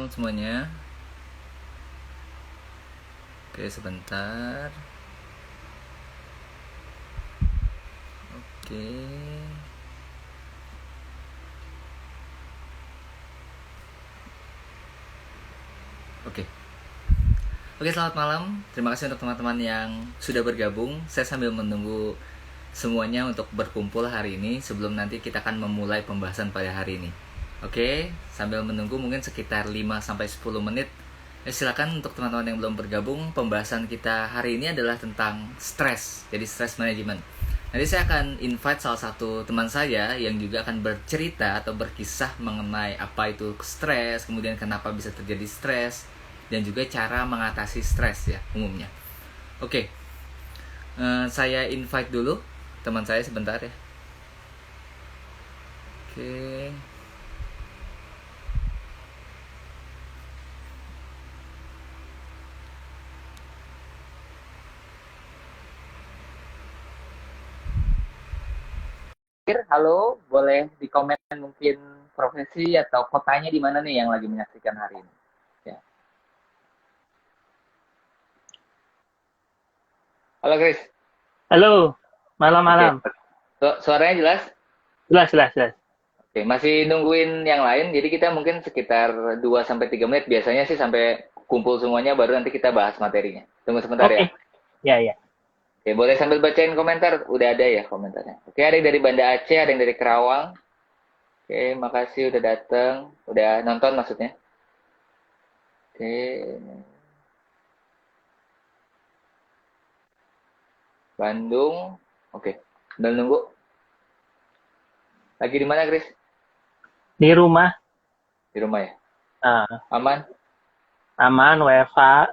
malam semuanya. Oke, sebentar. Oke. Oke. Oke, selamat malam. Terima kasih untuk teman-teman yang sudah bergabung. Saya sambil menunggu semuanya untuk berkumpul hari ini sebelum nanti kita akan memulai pembahasan pada hari ini. Oke, sambil menunggu mungkin sekitar 5-10 menit. Silakan untuk teman-teman yang belum bergabung, pembahasan kita hari ini adalah tentang stres. Jadi stress management. Nanti saya akan invite salah satu teman saya yang juga akan bercerita atau berkisah mengenai apa itu stres, kemudian kenapa bisa terjadi stres, dan juga cara mengatasi stres ya umumnya. Oke, saya invite dulu teman saya sebentar ya. Oke. Halo, boleh di komen mungkin profesi atau kotanya di mana nih yang lagi menyaksikan hari ini? Ya. Halo Chris. Halo, Oke, malam-malam. suaranya jelas? Jelas, jelas, jelas. Oke, masih nungguin yang lain, jadi kita mungkin sekitar 2-3 menit biasanya sih sampai kumpul semuanya baru nanti kita bahas materinya. Tunggu sebentar ya. Oke, ya, ya. Oke, boleh sambil bacain komentar, udah ada ya komentarnya. Oke, ada yang dari Banda Aceh, ada yang dari Kerawang. Oke, makasih udah dateng, udah nonton maksudnya. Oke, Bandung. Oke, udah nunggu. Lagi di mana, Chris? Di rumah, Di rumah ya? ah, Aman? aman, WFH,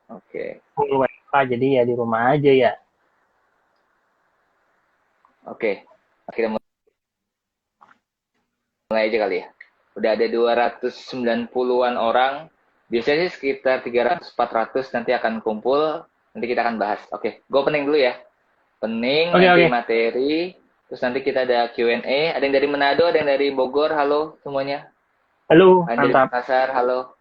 Oke, full WFH, jadi ya di rumah aja ya. oke. Kita mulai aja kali ya. Udah ada 290-an orang. Biasanya sih sekitar 300-400 nanti akan kumpul. Nanti kita akan bahas. Oke, gue pening dulu ya. Pening, Oke, nanti oke. materi. Terus nanti kita ada Q&A. Ada yang dari Manado, ada yang dari Bogor. Halo semuanya. Halo, Ada yang dari mantap. Makassar. Halo.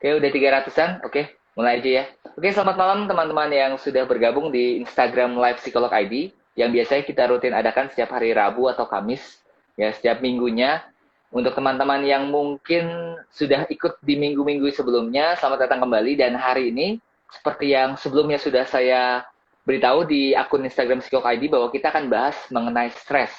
Oke, udah 300-an. Oke, mulai aja ya. Oke, selamat malam teman-teman yang sudah bergabung di Instagram Live Psikolog ID. Yang biasanya kita rutin adakan setiap hari Rabu atau Kamis. Ya, setiap minggunya. Untuk teman-teman yang mungkin sudah ikut di minggu-minggu sebelumnya, selamat datang kembali. Dan hari ini, seperti yang sebelumnya sudah saya beritahu di akun Instagram Psikolog ID bahwa kita akan bahas mengenai stres.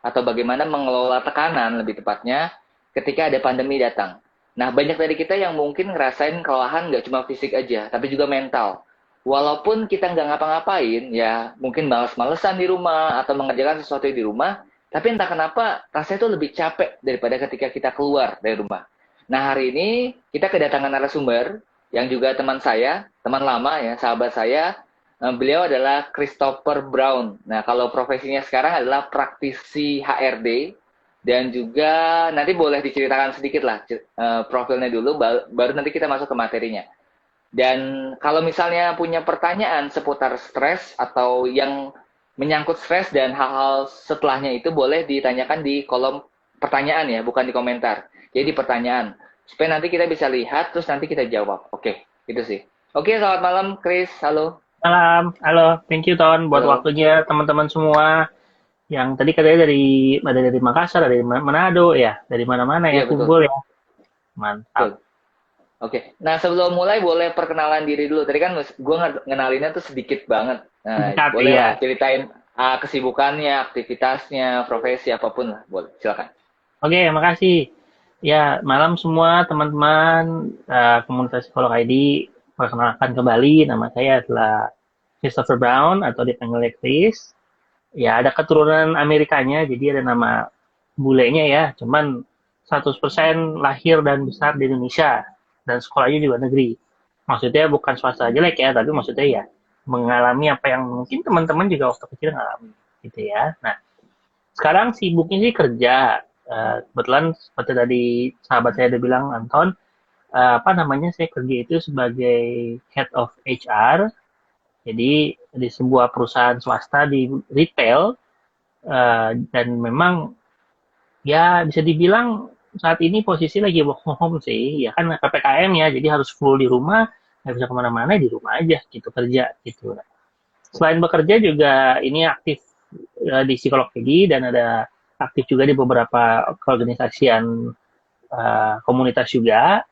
Atau bagaimana mengelola tekanan lebih tepatnya ketika ada pandemi datang. Nah, banyak dari kita yang mungkin ngerasain kelelahan nggak cuma fisik aja, tapi juga mental. Walaupun kita nggak ngapa-ngapain, ya mungkin males-malesan di rumah atau mengerjakan sesuatu di rumah, tapi entah kenapa rasanya itu lebih capek daripada ketika kita keluar dari rumah. Nah, hari ini kita kedatangan narasumber yang juga teman saya, teman lama ya, sahabat saya. Beliau adalah Christopher Brown. Nah, kalau profesinya sekarang adalah praktisi HRD dan juga nanti boleh diceritakan sedikit lah profilnya dulu, baru nanti kita masuk ke materinya. Dan kalau misalnya punya pertanyaan seputar stres atau yang menyangkut stres dan hal-hal setelahnya itu boleh ditanyakan di kolom pertanyaan ya, bukan di komentar. Jadi di pertanyaan. Supaya nanti kita bisa lihat, terus nanti kita jawab. Oke, itu sih. Oke, selamat malam Chris. Halo. Malam, halo. Thank you, Ton, buat Halo. waktunya teman-teman semua. Yang tadi katanya dari Makassar, dari Manado ya, dari mana-mana ya Iya, betul. kumpul ya. Mantap. Betul. Oke, nah sebelum mulai boleh perkenalan diri dulu. Tadi kan gue ngenalinnya tuh sedikit banget. Nah, Singkat boleh ya. lah ceritain kesibukannya, aktivitasnya, profesi apapun lah. Boleh, silakan. Oke, makasih. Ya, malam semua teman-teman komunitas psikolog ID. Perkenalkan kembali, nama saya adalah Christopher Brown atau dipanggil Chris. Ya, ada keturunan Amerikanya, jadi ada nama bulenya ya. Cuman 100% lahir dan besar di Indonesia dan sekolahnya juga negeri. Maksudnya bukan swasta jelek ya, tapi maksudnya ya mengalami apa yang mungkin teman-teman juga waktu kecil ngalami gitu ya. Nah, sekarang sibuknya sih kerja. Kebetulan seperti tadi sahabat saya udah bilang Anton, apa namanya saya kerja itu sebagai head of HR. Jadi di sebuah perusahaan swasta di retail dan memang ya bisa dibilang saat ini posisi lagi work from home sih, ya kan PPKM ya, jadi harus full di rumah, nggak bisa kemana-mana di rumah aja gitu kerja gitu. Selain bekerja juga ini aktif di psikologi dan ada aktif juga di beberapa keorganisasian komunitas juga.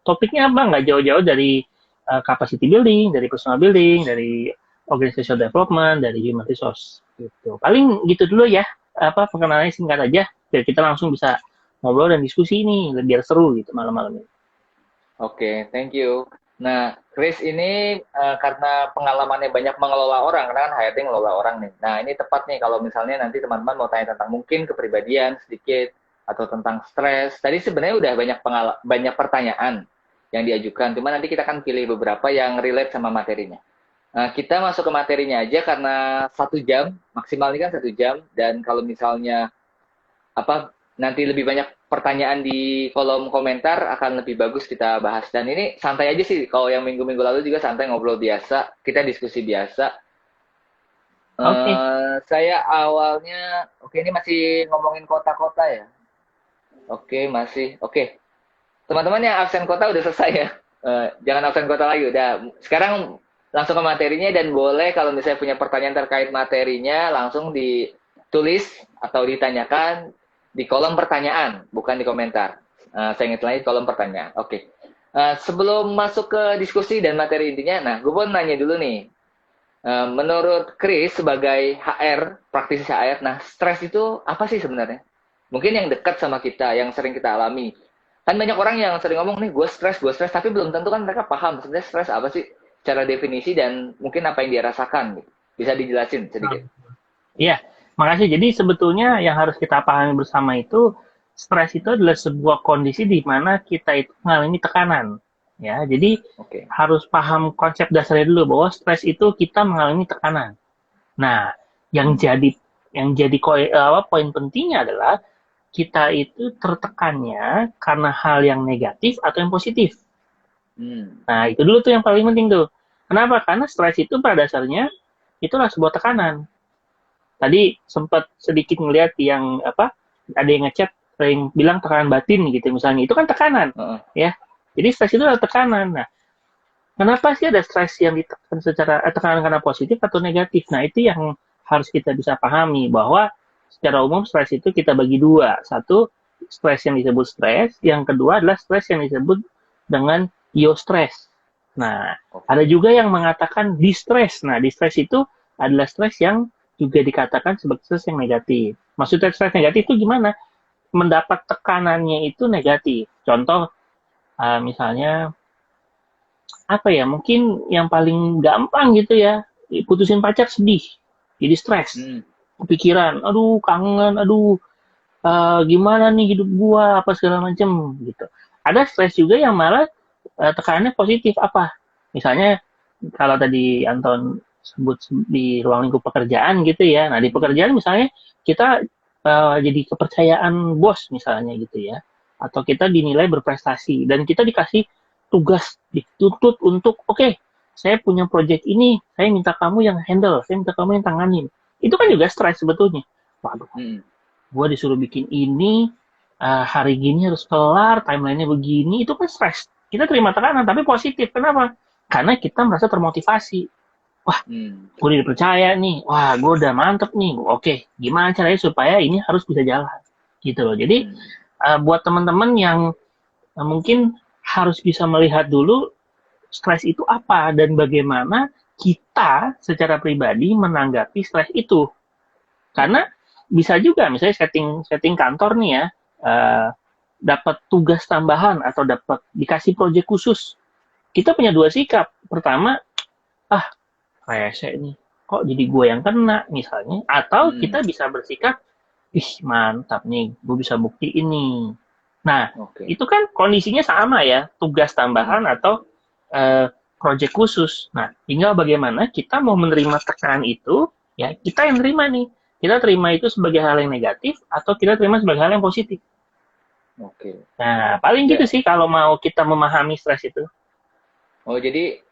Topiknya apa? Nggak jauh-jauh dari capacity building, dari personal building, dari organizational development, dari human resource. Gitu. Paling gitu dulu ya. Apa perkenalannya singkat aja. Biar kita langsung bisa ngobrol dan diskusi ini biar seru gitu malam-malam ini. Oke, thank you. Nah, Chris ini karena pengalamannya banyak mengelola orang, karena kan HRD ngelola orang nih. Nah, ini tepat nih kalau misalnya nanti teman-teman mau tanya tentang mungkin kepribadian sedikit atau tentang stres. Tadi sebenarnya udah banyak pertanyaan yang diajukan, cuma nanti kita akan pilih beberapa yang relate sama materinya. Nah, kita masuk ke materinya aja karena 1 jam, maksimal ini kan 1 jam, dan kalau misalnya apa nanti lebih banyak pertanyaan di kolom komentar akan lebih bagus kita bahas. Dan ini santai aja sih, kalau yang minggu-minggu lalu juga santai ngobrol biasa, kita diskusi biasa. Oke, okay. Saya awalnya, oke ini masih ngomongin kota-kota ya. Oke, masih, oke. Teman-teman yang absen kota udah selesai ya. Jangan absen kota lagi, udah. Sekarang langsung ke materinya dan boleh kalau misalnya punya pertanyaan terkait materinya langsung ditulis atau ditanyakan di kolom pertanyaan, bukan di komentar. Saya ingat lagi kolom pertanyaan. Oke. Sebelum masuk ke diskusi dan materi intinya, nah gue mau nanya dulu nih. Menurut Chris sebagai HR, praktisi HR, nah stres itu apa sih sebenarnya? Mungkin yang dekat sama kita, yang sering kita alami. Kan banyak orang yang sering ngomong nih, gue stres, tapi belum tentu kan mereka paham sebenarnya stres apa sih secara definisi dan mungkin apa yang dia rasakan. Bisa dijelasin sedikit. Iya, makasih. Jadi sebetulnya yang harus kita pahami bersama itu, stres itu adalah sebuah kondisi di mana kita itu mengalami tekanan. Ya, jadi Oke. harus paham konsep dasarnya dulu bahwa stres itu kita mengalami tekanan. Nah, yang Hmm. jadi poin pentingnya adalah kita itu tertekannya karena hal yang negatif atau yang positif. Hmm. Nah, itu dulu tuh yang paling penting tuh. Kenapa? Karena stres itu pada dasarnya itulah sebuah tekanan. Tadi sempat sedikit ngelihat yang apa, ada yang ngechat yang bilang tekanan batin gitu misalnya, itu kan tekanan Uh-uh. ya. Jadi stres itu adalah tekanan. Nah, kenapa sih ada stres yang ditekan secara tekanan karena positif atau negatif? Nah, itu yang harus kita bisa pahami bahwa secara umum stres itu kita bagi dua. Satu, stres yang disebut stres, yang kedua adalah stres yang disebut dengan eustress. Nah, ada Oke. juga yang mengatakan distress. Nah, distress itu adalah stres yang juga dikatakan sebagai stres yang negatif. Maksudnya stres negatif itu gimana? Mendapat tekanannya itu negatif. Contoh, misalnya apa ya, mungkin yang paling gampang gitu ya, putusin pacar sedih, jadi stres, Hmm. kepikiran, aduh kangen, aduh gimana nih hidup gua, apa segala macem gitu. Ada stres juga yang malah tekanannya positif, apa? Misalnya kalau tadi Anton sebut di ruang lingkup pekerjaan gitu ya, nah di Hmm. pekerjaan misalnya kita jadi kepercayaan bos misalnya gitu ya, atau kita dinilai berprestasi dan kita dikasih tugas, dituntut untuk oke, okay, saya punya project ini, saya minta kamu yang handle, saya minta kamu yang tanganin. Itu kan juga stres sebetulnya. Waduh, Hmm. gue disuruh bikin ini, hari gini harus kelar, timelinenya begini, itu kan stres. Kita terima tekanan, tapi positif. Kenapa? Karena kita merasa termotivasi. Wah, Hmm. gue udah dipercaya nih. Wah, gue udah mantep nih. Oke, gimana caranya supaya ini harus bisa jalan? Gitu loh. Jadi, Hmm. buat teman-teman yang mungkin harus bisa melihat dulu stres itu apa dan bagaimana kita secara pribadi menanggapi stres itu. Karena Oke. bisa juga misalnya setting setting kantor nih ya, dapat tugas tambahan atau dapat dikasih proyek khusus. Kita punya dua sikap. Pertama, ah rese nih, kok jadi gue yang kena misalnya. Atau Hmm. kita bisa bersikap, ih mantap nih, gue bisa bukti ini. Nah, Oke. itu kan kondisinya sama ya, tugas Hmm. tambahan atau proyek khusus. Nah, tinggal bagaimana kita mau menerima tekanan itu, ya kita yang terima nih. Kita terima itu sebagai hal yang negatif atau kita terima sebagai hal yang positif. Oke. Nah, paling gitu Ya. sih kalau mau kita memahami stres itu. Oh, jadi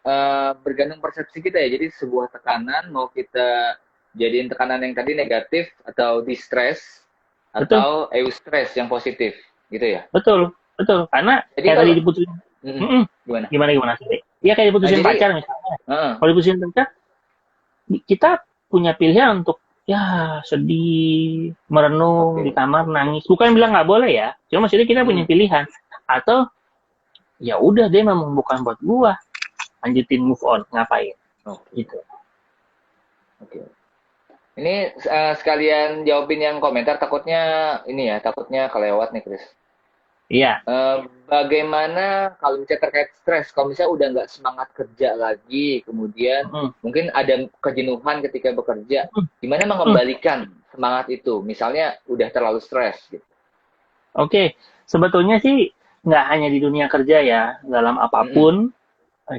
bergantung persepsi kita ya. Jadi sebuah tekanan mau kita jadiin tekanan yang tadi negatif atau distress Betul, atau eustress yang positif gitu ya. Betul, betul. Karena Jadi kayak tadi kalau diputusin, gimana? gimana sih? Iya kayak Nah, diputusin jadi pacar misalnya. heeh, Kalau diputusin pacar, kita punya pilihan untuk ya sedih, merenung di oke. kamar, nangis. Bukan bilang nggak boleh ya, cuma maksudnya kita punya Mm, pilihan. Atau ya udah dia memang bukan buat gua, lanjutin move on, ngapain? oke, Gitu. oke. Ini sekalian jawabin yang komentar, takutnya ini ya, takutnya kelewat nih, Chris. Iya. Bagaimana kalau misalnya terkait stres, kalau misalnya udah nggak semangat kerja lagi, kemudian Mm, mungkin ada kejenuhan ketika bekerja, mm, gimana mm. mengembalikan semangat itu? Misalnya udah terlalu stres gitu. Oke, sebetulnya sih nggak hanya di dunia kerja ya, dalam Mm-mm. apapun,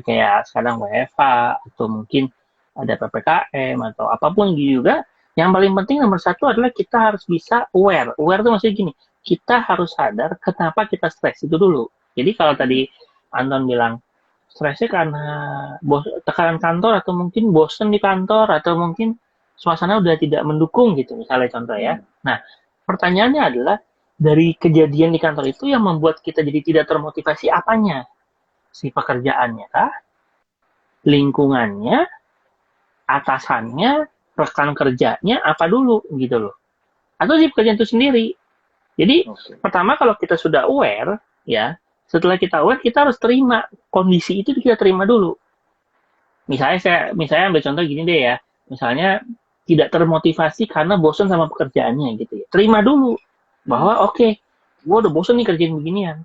kayak sekarang WFH, atau mungkin ada PPKM, atau apapun juga, yang paling penting nomor satu adalah kita harus bisa aware. Aware itu maksudnya gini, kita harus sadar kenapa kita stres itu dulu. Jadi kalau Mm-mm. tadi Anton bilang, stresnya karena tekanan kantor, atau mungkin bosen di kantor, atau mungkin suasana udah tidak mendukung gitu, misalnya contoh ya. Mm-mm. Nah, pertanyaannya adalah, dari kejadian di kantor itu yang membuat kita jadi tidak termotivasi apanya? Si pekerjaannya kah? Lingkungannya? Atasannya? Rekan kerjanya? Apa dulu gitu loh? Atau si pekerjaan itu sendiri? Jadi Oke. pertama kalau kita sudah aware ya, setelah kita aware kita harus terima kondisi itu, kita terima dulu. Misalnya ambil contoh gini deh ya, misalnya tidak termotivasi karena bosan sama pekerjaannya gitu ya. Terima dulu Mm. bahwa oke, gue udah bosan nih kerjain beginian.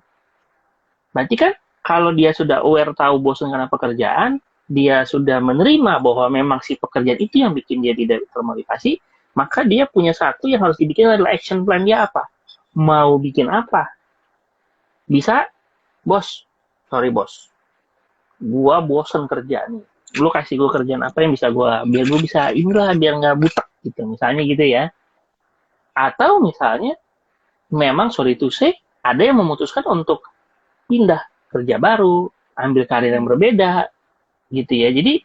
Berarti kan kalau dia sudah aware, tahu bosan karena pekerjaan, dia sudah menerima bahwa memang si pekerjaan itu yang bikin dia tidak termotivasi, maka dia punya satu yang harus dibikin adalah action plan dia apa. Mau bikin apa? Bisa, bos, sorry bos, gua bosan kerja nih. Lu kasih gua kerjaan apa yang bisa gua, biar gua bisa inilah, biar nggak butek gitu, misalnya gitu ya. Atau misalnya memang sorry to say, ada yang memutuskan untuk pindah kerja baru, ambil karir yang Mm. berbeda, gitu ya. Jadi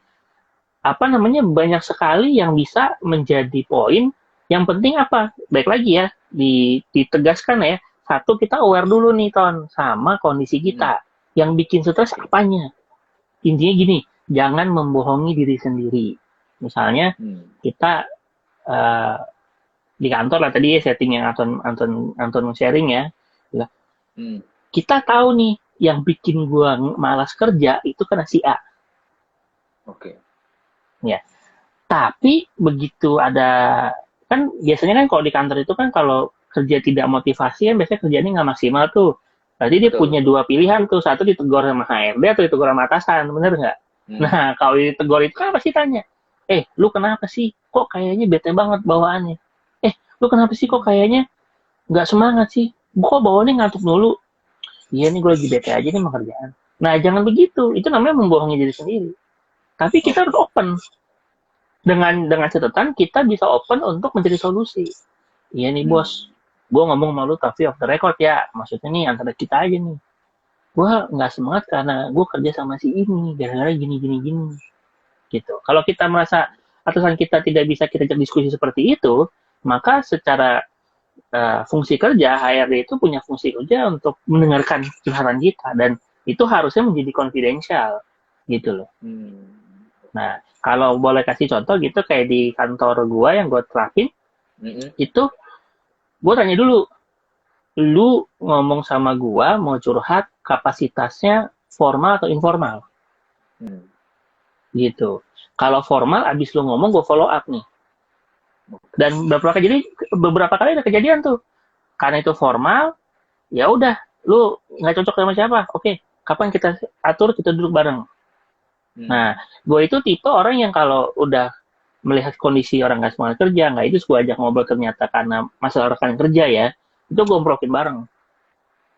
apa namanya, banyak sekali yang bisa menjadi poin. Yang penting apa? Baik lagi ya, ditegaskan ya. Satu, kita aware dulu nih Ton sama kondisi Mm. kita. Yang bikin stres Oke. apanya? Intinya gini, jangan membohongi diri sendiri. Misalnya Mm. kita uh, di kantor lah tadi ya, setting yang Anton sharing ya. Mm. Kita tahu nih yang bikin gua malas kerja itu karena si A. Oke. Ya, tapi begitu ada, kan biasanya kan kalau di kantor itu kan kalau kerja tidak motivasi kan biasanya kerjanya nggak maksimal tuh. Berarti dia Betul. punya dua pilihan tuh, satu ditegur sama HRD atau ditegur sama atasan, bener nggak? Mm. Nah kalau ditegur itu kan pasti tanya, lu kenapa sih? Kok kayaknya bete banget bawaannya? Lu kenapa sih kok Mm. kayaknya nggak semangat sih? Kok bawaannya ngantuk dulu? Iya nih gue lagi bete aja nih sama kerjaan. Nah jangan begitu, itu namanya membohongi diri sendiri. Tapi kita harus Oke. open, dengan catatan kita bisa open untuk mencari solusi. Iya nih Mm. bos, gue ngomong malu tapi off the record ya, maksudnya nih antara kita aja nih, gue nggak semangat karena gue kerja sama si ini gara-gara gini gini gini gitu. Kalau kita merasa atasan kita tidak bisa kita ajak diskusi seperti itu, maka secara fungsi kerja HRD itu punya fungsi kerja untuk mendengarkan curhatan kita, dan itu harusnya menjadi confidential gitu loh. Mm. Nah, kalau boleh kasih contoh gitu, kayak di kantor gua yang gua terapin, Mm-mm. itu gua tanya dulu, lu ngomong sama gua mau curhat kapasitasnya formal atau informal Mm. gitu. Kalau formal, abis lu ngomong gua follow up nih. Oke. Dan beberapa kali ada kejadian tuh. Karena itu formal, ya udah, lu nggak cocok sama siapa? Oke, kapan kita atur, kita duduk bareng. Mm. Nah, gue itu tipe orang yang kalau udah melihat kondisi orang nggak semangat kerja, nggak itu gue ajak ngobrol ternyata karena masalah rekan kerja ya, itu gue obrolin bareng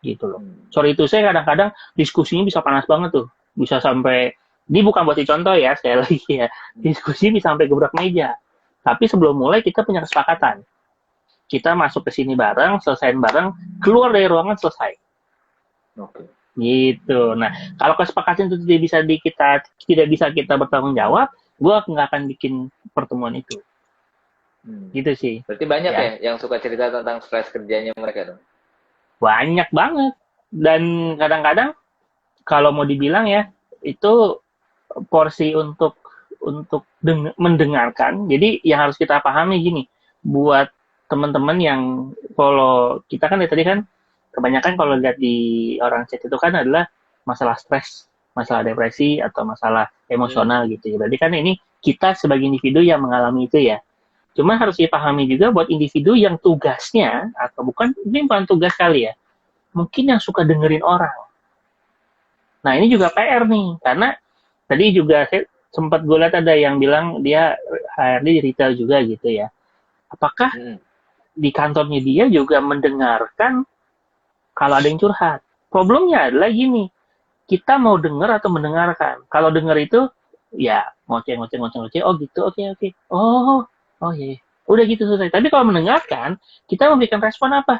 gitu loh. Mm. Sorry itu saya kadang-kadang diskusinya bisa panas banget tuh, bisa sampai, ini bukan buat contoh ya, sekali lagi ya, diskusi bisa sampai gebrak meja. Tapi sebelum mulai kita punya kesepakatan, kita masuk ke sini bareng, selesaiin bareng, keluar dari ruangan selesai. Oke. Gitu. Nah, kalau kesepakatan itu tidak bisa kita bertanggung jawab, gue nggak akan bikin pertemuan itu. Hmm. Gitu sih. Berarti banyak ya Ya. yang suka cerita tentang stres kerjanya mereka dong? banyak banget. Dan kadang-kadang kalau mau dibilang ya, itu porsi mendengarkan. Jadi yang harus kita pahami gini, buat teman-teman yang kalau kita kan dari tadi kan kebanyakan kalau lihat di orang chat itu kan adalah masalah stres, masalah depresi atau masalah Hmm. emosional gitu ya. Berarti kan ini kita sebagai individu yang mengalami itu ya. Cuma harus dipahami juga buat individu yang tugasnya atau bukan ini bukan tugas kali ya. Mungkin yang suka dengerin orang. Nah, ini juga PR nih karena tadi juga saya sempat gue lihat ada yang bilang dia HRD di retail juga gitu ya. Apakah Hmm. di kantornya dia juga mendengarkan kalau ada yang curhat? Problemnya adalah gini, kita mau dengar atau mendengarkan. Kalau dengar itu ya ngoceh ngoceh ngoceh ngoceh. Oh gitu, oke oke. Oh oh iya. Udah gitu selesai. Tapi kalau mendengarkan, kita memberikan respon apa?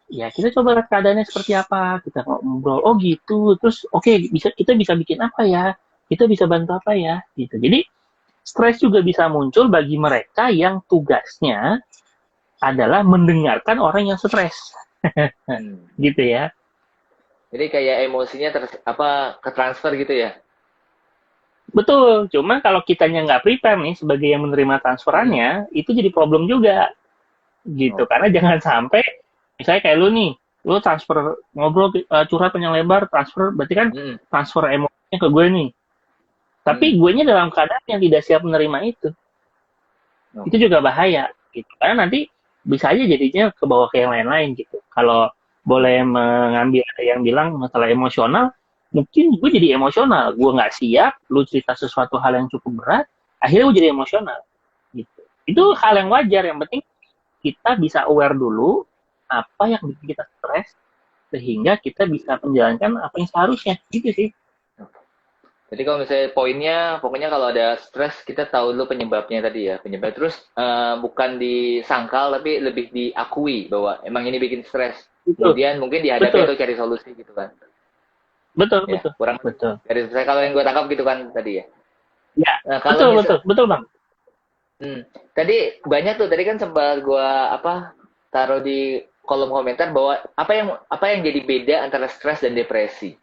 Ya kita coba lihat keadaannya seperti apa, kita ngobrol, oh gitu, terus oke bisa kita bisa bikin apa ya, kita bisa bantu apa ya, gitu. Jadi stres juga bisa muncul bagi mereka yang tugasnya adalah mendengarkan orang yang stres, Hmm. gitu ya. Jadi kayak emosinya ke transfer gitu ya. Betul, cuma kalau kitanya nggak prepare nih sebagai yang menerima Hmm. transferannya, itu jadi problem juga, gitu. Karena Oke. jangan sampai, misalnya kayak lu nih, lu transfer ngobrol curhat panjang lebar, transfer berarti kan Hmm. transfer emosinya ke gue nih. Tapi Hmm. gue nya dalam keadaan yang tidak siap menerima itu Oke. juga bahaya gitu. Karena nanti bisa aja jadinya ke bawah ke yang lain-lain gitu. Kalau Hmm. boleh mengambil ada yang bilang masalah emosional, mungkin gue jadi emosional. Gue nggak siap, lu cerita sesuatu hal yang cukup berat, akhirnya gue jadi emosional gitu. Itu Hmm. hal yang wajar. Yang penting kita bisa aware dulu apa yang bikin kita stres sehingga kita bisa menjalankan apa yang seharusnya gitu sih. Jadi kalau misalnya poinnya, pokoknya kalau ada stres kita tahu dulu penyebabnya tadi ya, penyebab terus bukan disangkal tapi lebih diakui bahwa emang ini bikin stres. Betul, Kemudian mungkin dihadapi betul, atau cari solusi gitu kan. betul, Ya, betul, kurang lebih. betul. Dari saya kalau yang gue tangkap gitu kan tadi ya. Ya, Nah, kalau betul, misal betul, betul bang. tadi banyak tuh tadi kan sempat gue taruh di kolom komentar bahwa apa yang jadi beda antara stres dan depresi.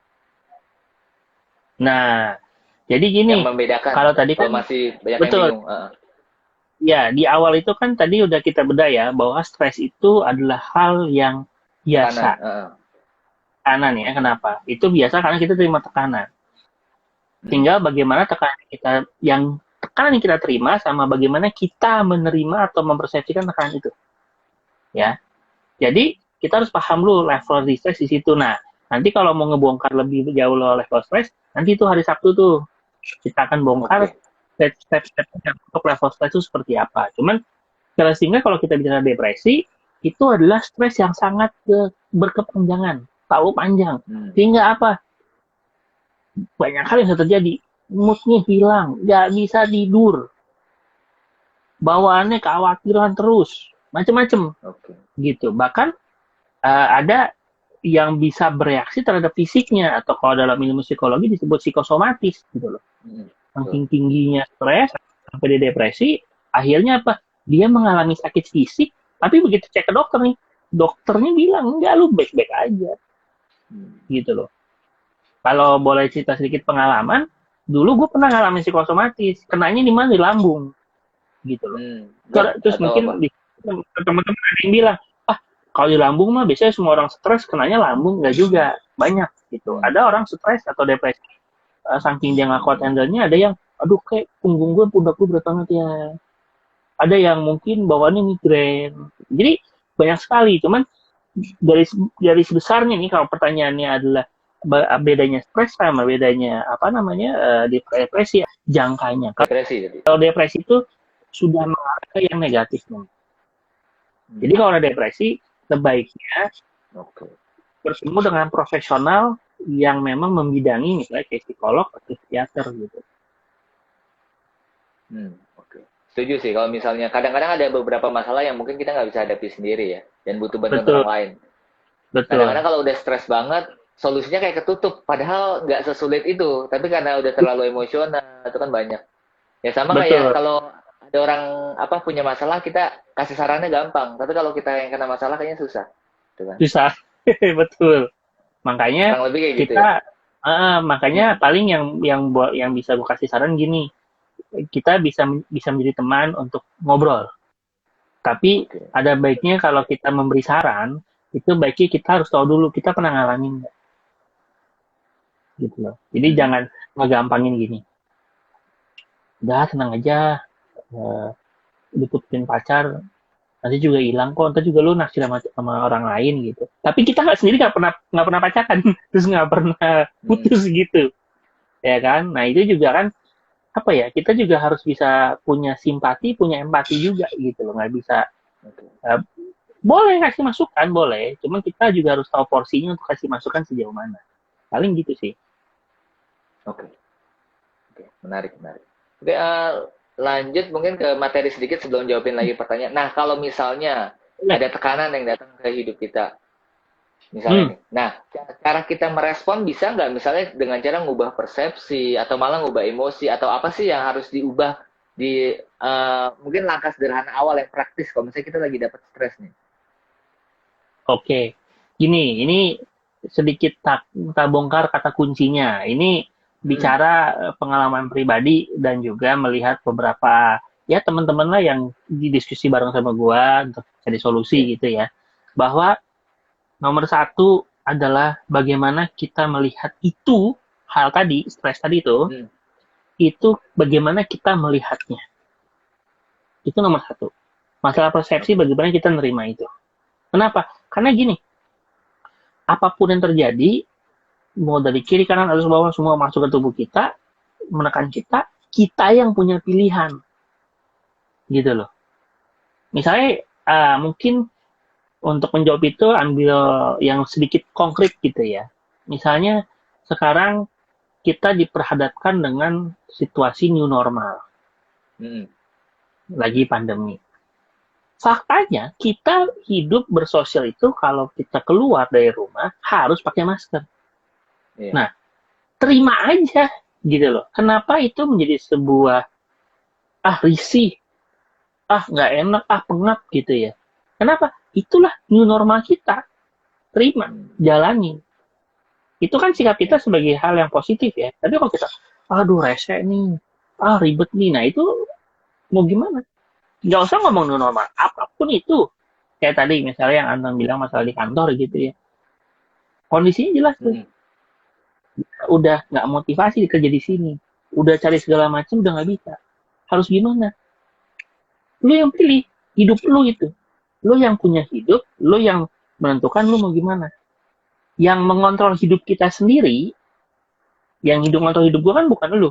Nah, jadi gini, Yang membedakan kalau tadi kalau kan masih banyak yang betul, bingung. ya di awal itu kan tadi udah kita bedah ya bahwa stres itu adalah hal yang biasa. Tekanan. Tekanan ya, kenapa? Itu biasa karena kita terima tekanan. Mm. Tinggal bagaimana tekanan yang kita terima sama bagaimana kita menerima atau mempersepsikan tekanan itu, ya. Jadi kita harus paham dulu level di stres di situ. Nah, nanti kalau mau ngebongkar lebih jauh level stres, nanti itu hari Sabtu tuh kita akan bongkar Oke. step-step untuk level stres itu seperti apa. Cuman sehingga kalau kita bicara depresi, itu adalah stres yang sangat berkepanjangan, terlalu panjang. Hmm. Sehingga apa? Banyak hal yang bisa terjadi. Moodnya hilang, nggak bisa tidur, bawaannya kekhawatiran terus, macem-macem Oke. gitu. Bahkan ada yang bisa bereaksi terhadap fisiknya atau kalau dalam ilmu psikologi disebut psikosomatis gitu loh. Hmm. Saking Betul. tingginya stres sampai dia depresi, akhirnya apa? Dia mengalami sakit fisik, tapi begitu cek ke dokter nih, dokternya bilang enggak lu baik-baik aja Hmm. gitu loh. Kalau boleh cerita sedikit pengalaman, dulu gue pernah ngalamin psikosomatis, kenanya di mana di lambung gitu loh. Hmm. Gerd Terus atau apa? mungkin di teman-teman ada yang bilang, ah kalau di lambung mah biasanya semua orang stres kenanya lambung, nggak juga, banyak gitu. Hmm. Ada orang stres atau depresi, saking dia nggak kuat handle-nya, ada yang aduh kayak punggung gue pundak gue berat banget ya, ada yang mungkin bawaannya migrain. Jadi banyak sekali. Cuman dari garis besarnya nih kalau pertanyaannya adalah bedanya stres sama bedanya apa namanya depresi ya, jangkanya. Depresi jadi. Kalau depresi itu sudah mengarah ke yang negatif nih. Jadi Hmm. kalau ada depresi sebaiknya Oke. bertemu dengan profesional yang memang membidangi misalnya kayak psikolog atau psikiater gitu. Hmm. Oke. Setuju sih kalau misalnya kadang-kadang ada beberapa masalah yang mungkin kita nggak bisa hadapi sendiri ya dan butuh bantuan Betul, orang lain. Kadang-kadang betul, kalau udah stres banget, solusinya kayak ketutup. Padahal nggak sesulit itu. Tapi karena udah terlalu emosional, itu kan banyak. Ya sama kayak betul. kalau ada orang punya masalah, kita kasih sarannya gampang. Tapi kalau kita yang kena masalah kayaknya susah. Gitu kan? Susah. Betul. Makanya Kurang lebih kayak gitu ya. kita makanya Hmm. paling yang bisa gue kasih saran gini, kita bisa menjadi teman untuk ngobrol. Tapi Oke. ada baiknya kalau kita memberi saran, itu baiknya kita harus tahu dulu kita pernah ngalamin nggak, gitu loh. Jadi Hmm. jangan ngegampangin gini. Udah tenang aja, deketin pacar nanti juga hilang kok, nanti juga lu naksir sama orang lain gitu. Tapi kita nggak sendiri nggak pernah pacaran, terus nggak pernah Hmm. putus gitu, ya kan? Nah itu juga kan apa ya? Kita juga harus bisa punya simpati, punya empati juga gitu loh. Nggak bisa Oke. uh, boleh kasih masukan boleh, cuman kita juga harus tahu porsinya untuk kasih masukan sejauh mana. Paling gitu sih. Oke. Oke. Menarik, menarik. Oke, lanjut mungkin ke materi sedikit sebelum jawabin lagi pertanyaan. Nah, kalau misalnya Boleh. ada tekanan yang datang ke hidup kita, misalnya Hmm, nih. Nah, cara kita merespon bisa nggak misalnya dengan cara ngubah persepsi atau malah ngubah emosi atau apa sih yang harus diubah di mungkin langkah sederhana awal yang praktis kalau misalnya kita lagi dapat stres nih. oke. Okay. Ini sedikit tak bongkar kata kuncinya. Ini Hmm. bicara pengalaman pribadi dan juga melihat beberapa ya teman-teman lah yang didiskusi bareng sama gua untuk cari Oke. solusi gitu ya. Bahwa nomor satu adalah bagaimana kita melihat itu hal tadi, stres tadi Hmm. itu bagaimana kita melihatnya. Itu nomor satu. Masalah persepsi Oke. bagaimana kita menerima itu. Kenapa? Karena gini, apapun yang terjadi, mau dari kiri kanan atas bawah semua masuk ke tubuh kita, menekan kita, kita yang punya pilihan, gitu loh. Misalnya mungkin untuk menjawab itu ambil yang sedikit konkret gitu ya. Misalnya sekarang kita diperhadapkan dengan situasi new normal, Hmm. lagi pandemi. Faktanya kita hidup bersosial itu kalau kita keluar dari rumah harus pakai masker. Iya. Nah, terima aja gitu loh. Kenapa itu menjadi sebuah risih, nggak enak, pengap gitu ya. Kenapa? Itulah new normal kita. Terima, Hmm. jalani. Itu kan sikap kita Oke. sebagai hal yang positif ya. Tapi kalau kita, aduh rese nih, ribet nih. Nah itu mau gimana? Nggak usah ngomong new normal. Apapun itu. Kayak tadi misalnya yang Anton bilang masalah di kantor gitu ya. Kondisinya jelas tuh. Hmm. Udah nggak motivasi kerja di sini. Udah cari segala macam udah nggak bisa. Harus gimana? Lu yang pilih. Hidup lu itu. Lu yang punya hidup. Lu yang menentukan lu mau gimana. Yang mengontrol hidup kita sendiri, yang hidup mengontrol hidup gue kan bukan lu,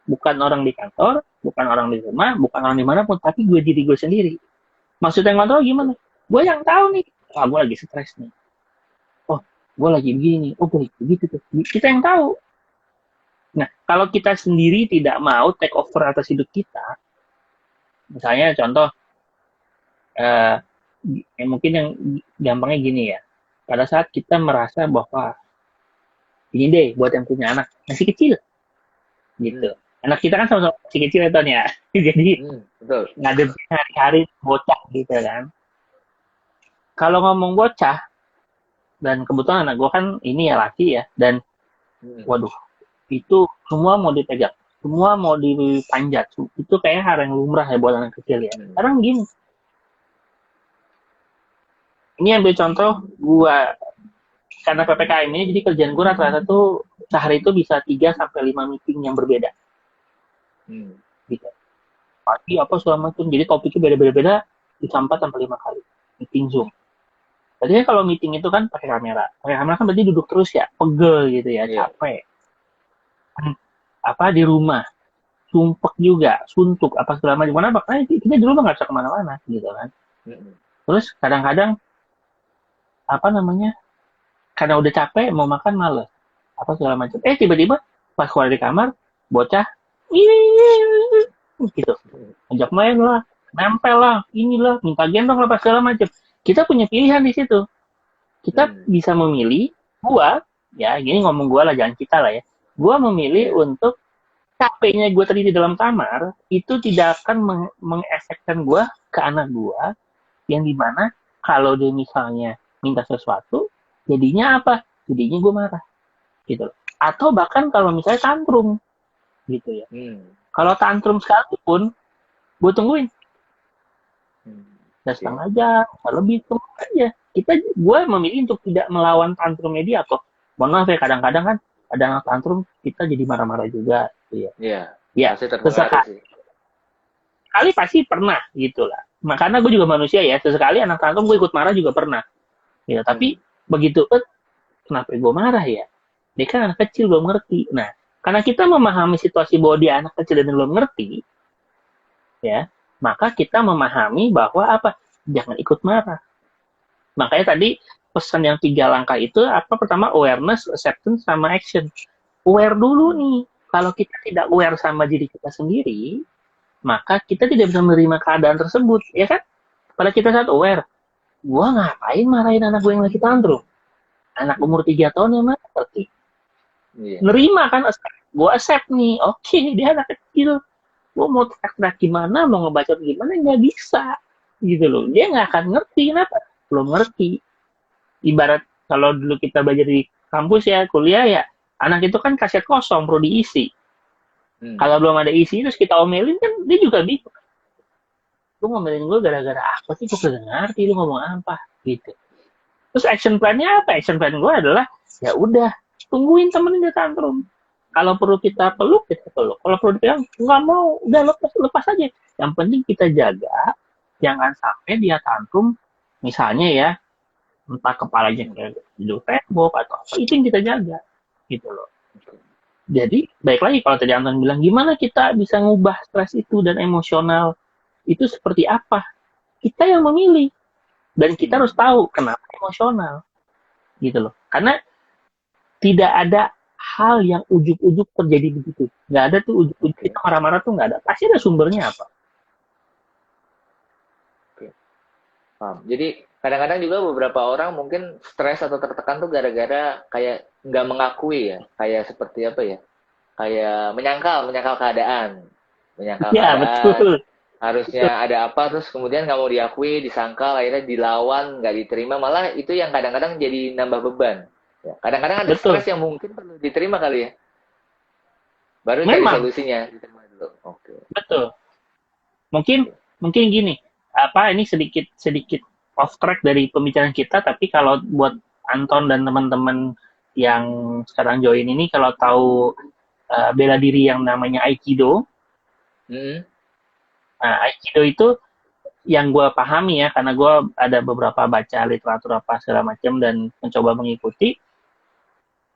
bukan orang di kantor, bukan orang di rumah, bukan orang dimanapun, tapi gue diri gue sendiri. Maksudnya ngontrol gimana? Gue yang tahu nih, gue lagi stres nih. Oh, gue lagi begini. Oh, gue lagi begitu tuh. Kita yang tahu. Nah, kalau kita sendiri tidak mau take over atas hidup kita, misalnya contoh, eh, mungkin yang gampangnya gini ya. Pada saat kita merasa bahwa ini deh buat yang punya anak masih kecil gitu. Hmm. Anak kita kan sama-sama masih kecil ya Ton ya. Jadi Hmm. Betul. ngadepin hari-hari bocah gitu kan. Kalau ngomong bocah, dan kebetulan anak gue kan ini ya laki ya, dan Hmm. waduh, itu semua mau dipegang, semua mau dipanjat, itu kayak hal yang lumrah ya buat anak kecil ya. Hmm. Sekarang gini, ini ambil contoh gue, karena PPKM ini, jadi kerjaan gue rata-rata tuh sehari itu bisa 3 sampai 5 meeting yang berbeda. Hmm. Gitu. Pagi apa segala macam, jadi topiknya beda-beda, bisa 4 sampai 5 kali meeting Zoom. Jadi kalau meeting itu kan pakai kamera. Pakai kamera kan berarti duduk terus ya, pegel gitu ya, Iya. capek. Apa di rumah, sumpek juga, suntuk, apa segala macam. Kenapa? Karena kita di rumah nggak bisa kemana-mana gitu kan. Hmm. Terus kadang-kadang apa namanya, karena udah capek mau makan males, apa segala macam. Tiba-tiba pas keluar dari kamar, bocah, gitu, ajak main lah, nempel lah, inilah, minta gendong lah, apa segala macam. Kita punya pilihan di situ. Kita Hmm. bisa memilih, gua, ya gini ngomong gua lah, jangan kita lah ya. Gua memilih Iya. untuk capeknya gue tadi di dalam kamar itu tidak akan mengefekkan gue ke anak gue yang dimana kalau dia misalnya minta sesuatu, jadinya apa? Jadinya gue marah, gitu loh. Atau bahkan kalau misalnya tantrum, gitu ya. Kalau tantrum sekalipun, gue tungguin. Dan setengah jam, lebih tunggu aja. Gue memilih untuk tidak melawan tantrum media atau mohon maaf ya kadang-kadang kan ada anak tantrum kita jadi marah-marah juga, gitu ya. Iya. Ya, Pasti terpengaruh sih. Sekali pasti pernah gitu lah. Karena gue juga manusia ya, sesekali anak tantrum gue ikut marah juga pernah. Ya, tapi begitu kenapa gue marah ya? Dia kan anak kecil belum ngerti. Nah, karena kita memahami situasi bahwa dia anak kecil dan belum ngerti, ya, maka kita memahami bahwa apa? Jangan ikut marah. Makanya tadi pesan yang 3 langkah itu apa? Pertama awareness, acceptance, sama action. Aware dulu nih. Kalau kita tidak aware sama diri kita sendiri, maka kita tidak bisa menerima keadaan tersebut, ya kan? Pada kita saat aware, gue ngapain marahin anak gue yang lagi tantrum? Anak umur 3 tahun yang mana ngerti? Nerima kan, gue accept nih, oke, dia anak kecil. Gue mau teriak gimana, mau ngebacot gimana, nggak bisa. Gitu loh, dia nggak akan ngerti, kenapa? Belum ngerti. Ibarat kalau dulu kita belajar di kampus ya, kuliah ya, anak itu kan kaset kosong, perlu diisi. Kalau belum ada isi, terus kita omelin kan, dia juga bingung. Lu ngomelin gue gara-gara apa sih, gue gak ngerti lu ngomong apa, gitu. Terus action plan-nya apa? Action plan gue adalah, ya udah, tungguin temenin dia tantrum. Kalau perlu kita peluk, kita peluk. Kalau perlu dipegang, nggak mau, udah lepas aja. Yang penting kita jaga, jangan sampai dia tantrum, misalnya ya, entah kepalanya kayak judul tembok atau apa, itu yang kita jaga, gitu loh. Jadi, baik lagi kalau tadi Anton bilang, gimana kita bisa ngubah stres itu dan emosional itu seperti apa? Kita yang memilih. Dan kita harus tahu kenapa emosional. Gitu loh. Karena tidak ada hal yang ujuk-ujuk terjadi begitu. Nggak ada tuh ujuk-ujuk kita marah-marah tuh nggak ada. Pasti ada sumbernya apa. Jadi, kadang-kadang juga beberapa orang mungkin stres atau tertekan tuh gara-gara kayak nggak mengakui ya, kayak seperti apa ya, kayak menyangkal keadaan, Betul. Harusnya ada apa, terus kemudian nggak mau diakui, disangkal, akhirnya dilawan, nggak diterima, malah itu yang kadang-kadang jadi nambah beban. Ya, kadang-kadang ada stres yang mungkin perlu diterima kali ya, baru cari solusinya. Diterima dulu. Betul. Mungkin gini, ini sedikit off track dari pembicaraan kita, tapi kalau buat Anton dan teman-teman yang sekarang join ini, kalau tahu bela diri yang namanya Aikido, nah Aikido itu yang gue pahami ya, karena gue ada beberapa baca literatur apa segala macam dan mencoba mengikuti,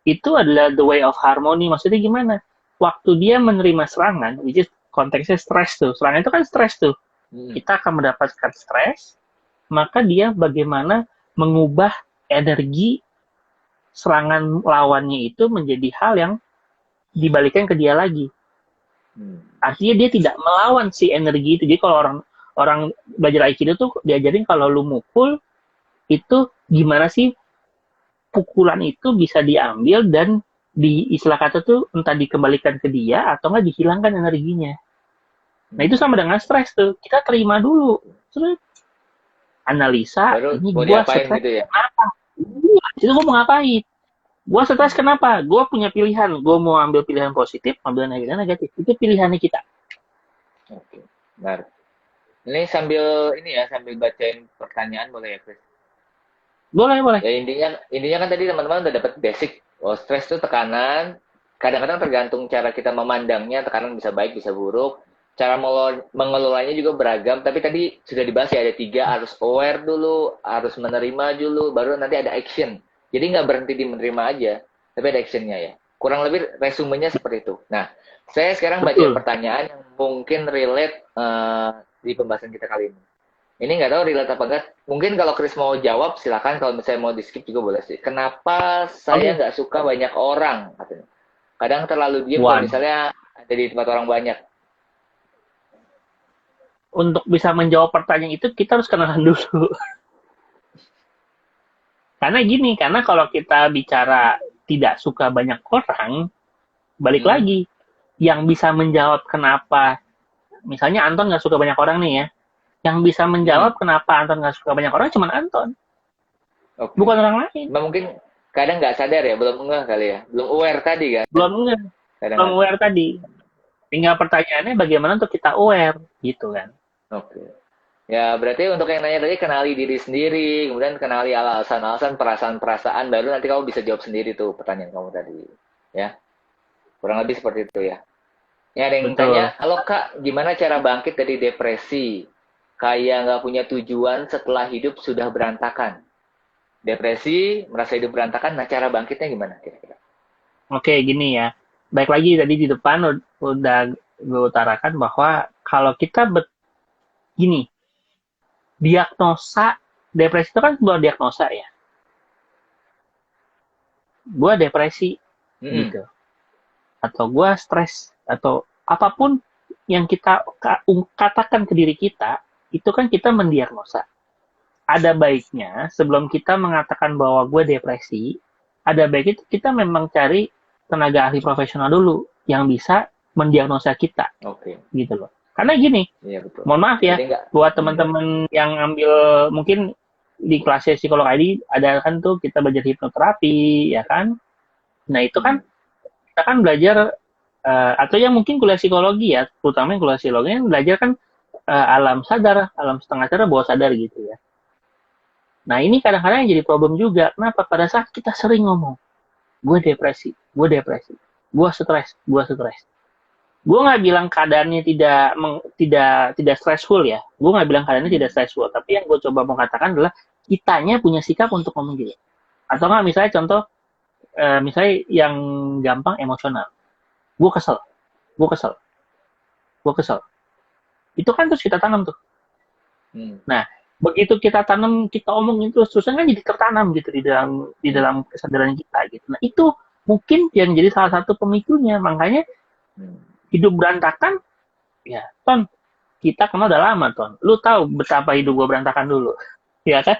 itu adalah the way of harmony. Maksudnya gimana? Waktu dia menerima serangan, which is konteksnya stres tuh, serangan itu kan stres tuh, kita akan mendapatkan stres, maka dia bagaimana mengubah energi serangan lawannya itu menjadi hal yang dibalikkan ke dia lagi. Artinya dia tidak melawan si energi itu. Jadi kalau orang belajar Aikido tuh diajarin kalau lu mukul itu gimana sih pukulan itu bisa diambil dan di istilah kata tuh entah dikembalikan ke dia atau nggak dihilangkan energinya. Nah itu sama dengan stres tuh. Kita terima dulu. Terus analisa, baru ini gue stres gitu ya? kenapa? Itu gue mau ngapain? Gue stres kenapa? Gue punya pilihan. Gue mau ambil pilihan positif, ambil negatif. Itu pilihannya kita. Oke, benar. Ini sambil bacain pertanyaan boleh ya, Chris? Boleh. Ya intinya kan tadi teman-teman udah dapat basic. Stres itu tekanan. Kadang-kadang tergantung cara kita memandangnya, tekanan bisa baik, bisa buruk. Cara mengelolanya juga beragam, tapi tadi sudah dibahas ya, ada 3, harus aware dulu, harus menerima dulu, baru nanti ada action. Jadi nggak berhenti di menerima aja, tapi ada actionnya ya. Kurang lebih resumenya seperti itu. Nah, saya sekarang baca pertanyaan yang mungkin relate di pembahasan kita kali ini. Ini nggak tahu relate apa enggak. Mungkin kalau Chris mau jawab, silakan. Kalau misalnya mau di-skip juga boleh sih. Kenapa saya nggak suka banyak orang? Katanya. Kadang terlalu diam kalau misalnya ada di tempat orang banyak. Untuk bisa menjawab pertanyaan itu, kita harus kenalan dulu. Karena kalau kita bicara tidak suka banyak orang, balik lagi. Yang bisa menjawab kenapa, misalnya Anton nggak suka banyak orang nih ya, yang bisa menjawab kenapa Anton nggak suka banyak orang cuma Anton. Oke. bukan orang lain. Cuma mungkin kadang nggak sadar ya, belum ngeh kali ya, belum aware tadi kan, Belum nggak, kadang belum kan. aware tadi. Tinggal pertanyaannya bagaimana untuk kita aware gitu kan. Oke. Ya, berarti untuk yang nanya tadi kenali diri sendiri, kemudian kenali alasan-alasan, perasaan-perasaan, baru nanti kamu bisa jawab sendiri tuh pertanyaan kamu tadi. Ya, kurang lebih seperti itu ya. Ini ada yang Betul. tanya, halo Kak, gimana cara bangkit dari depresi? Kayak nggak punya tujuan setelah hidup sudah berantakan. Depresi, merasa hidup berantakan, nah cara bangkitnya gimana kira-kira? Oke, gini ya. Baik lagi tadi di depan udah gue utarakan bahwa kalau kita gini, diagnosa depresi itu kan sebuah diagnosa ya. Gue depresi Mm-mm. gitu, atau gue stres atau apapun yang kita katakan ke diri kita, itu kan kita mendiagnosa. Ada baiknya sebelum kita mengatakan bahwa gue depresi, ada baiknya kita memang cari tenaga ahli profesional dulu yang bisa mendiagnosa kita Oke, gitu loh. Karena gini, iya betul. mohon maaf ya, Jadi nggak, buat teman-teman yang ambil mungkin di kelasnya psikolog ID ada kan tuh kita belajar hipnoterapi ya kan. Nah itu kan mm, kita kan belajar atau yang mungkin kuliah psikologi ya, terutama yang kuliah psikologi yang belajar kan alam sadar, alam setengah sadar, bawah sadar gitu ya. Nah ini kadang-kadang yang jadi problem juga. Kenapa? Pada saat kita sering ngomong, gue depresi, gue stres. Gue nggak bilang keadaannya tidak stressful ya. Gue nggak bilang keadaannya tidak mm, stressful. Tapi yang gue coba mau katakan adalah kitanya punya sikap untuk ngomong gitu. Atau nggak misalnya contoh, misalnya yang gampang emosional. Gue kesel, gue kesel, gue kesel. Itu kan terus kita tanam tuh. mm, Nah, begitu kita tanam, kita omongin terus-terusan kan jadi tertanam gitu di mm, dalam kesadaran kita gitu. Nah, itu mungkin yang jadi salah satu pemicunya. Makanya mm. hidup berantakan, ya, Ton, kita kenal udah lama, Ton. Lu tahu betapa hidup gua berantakan dulu. Ya kan?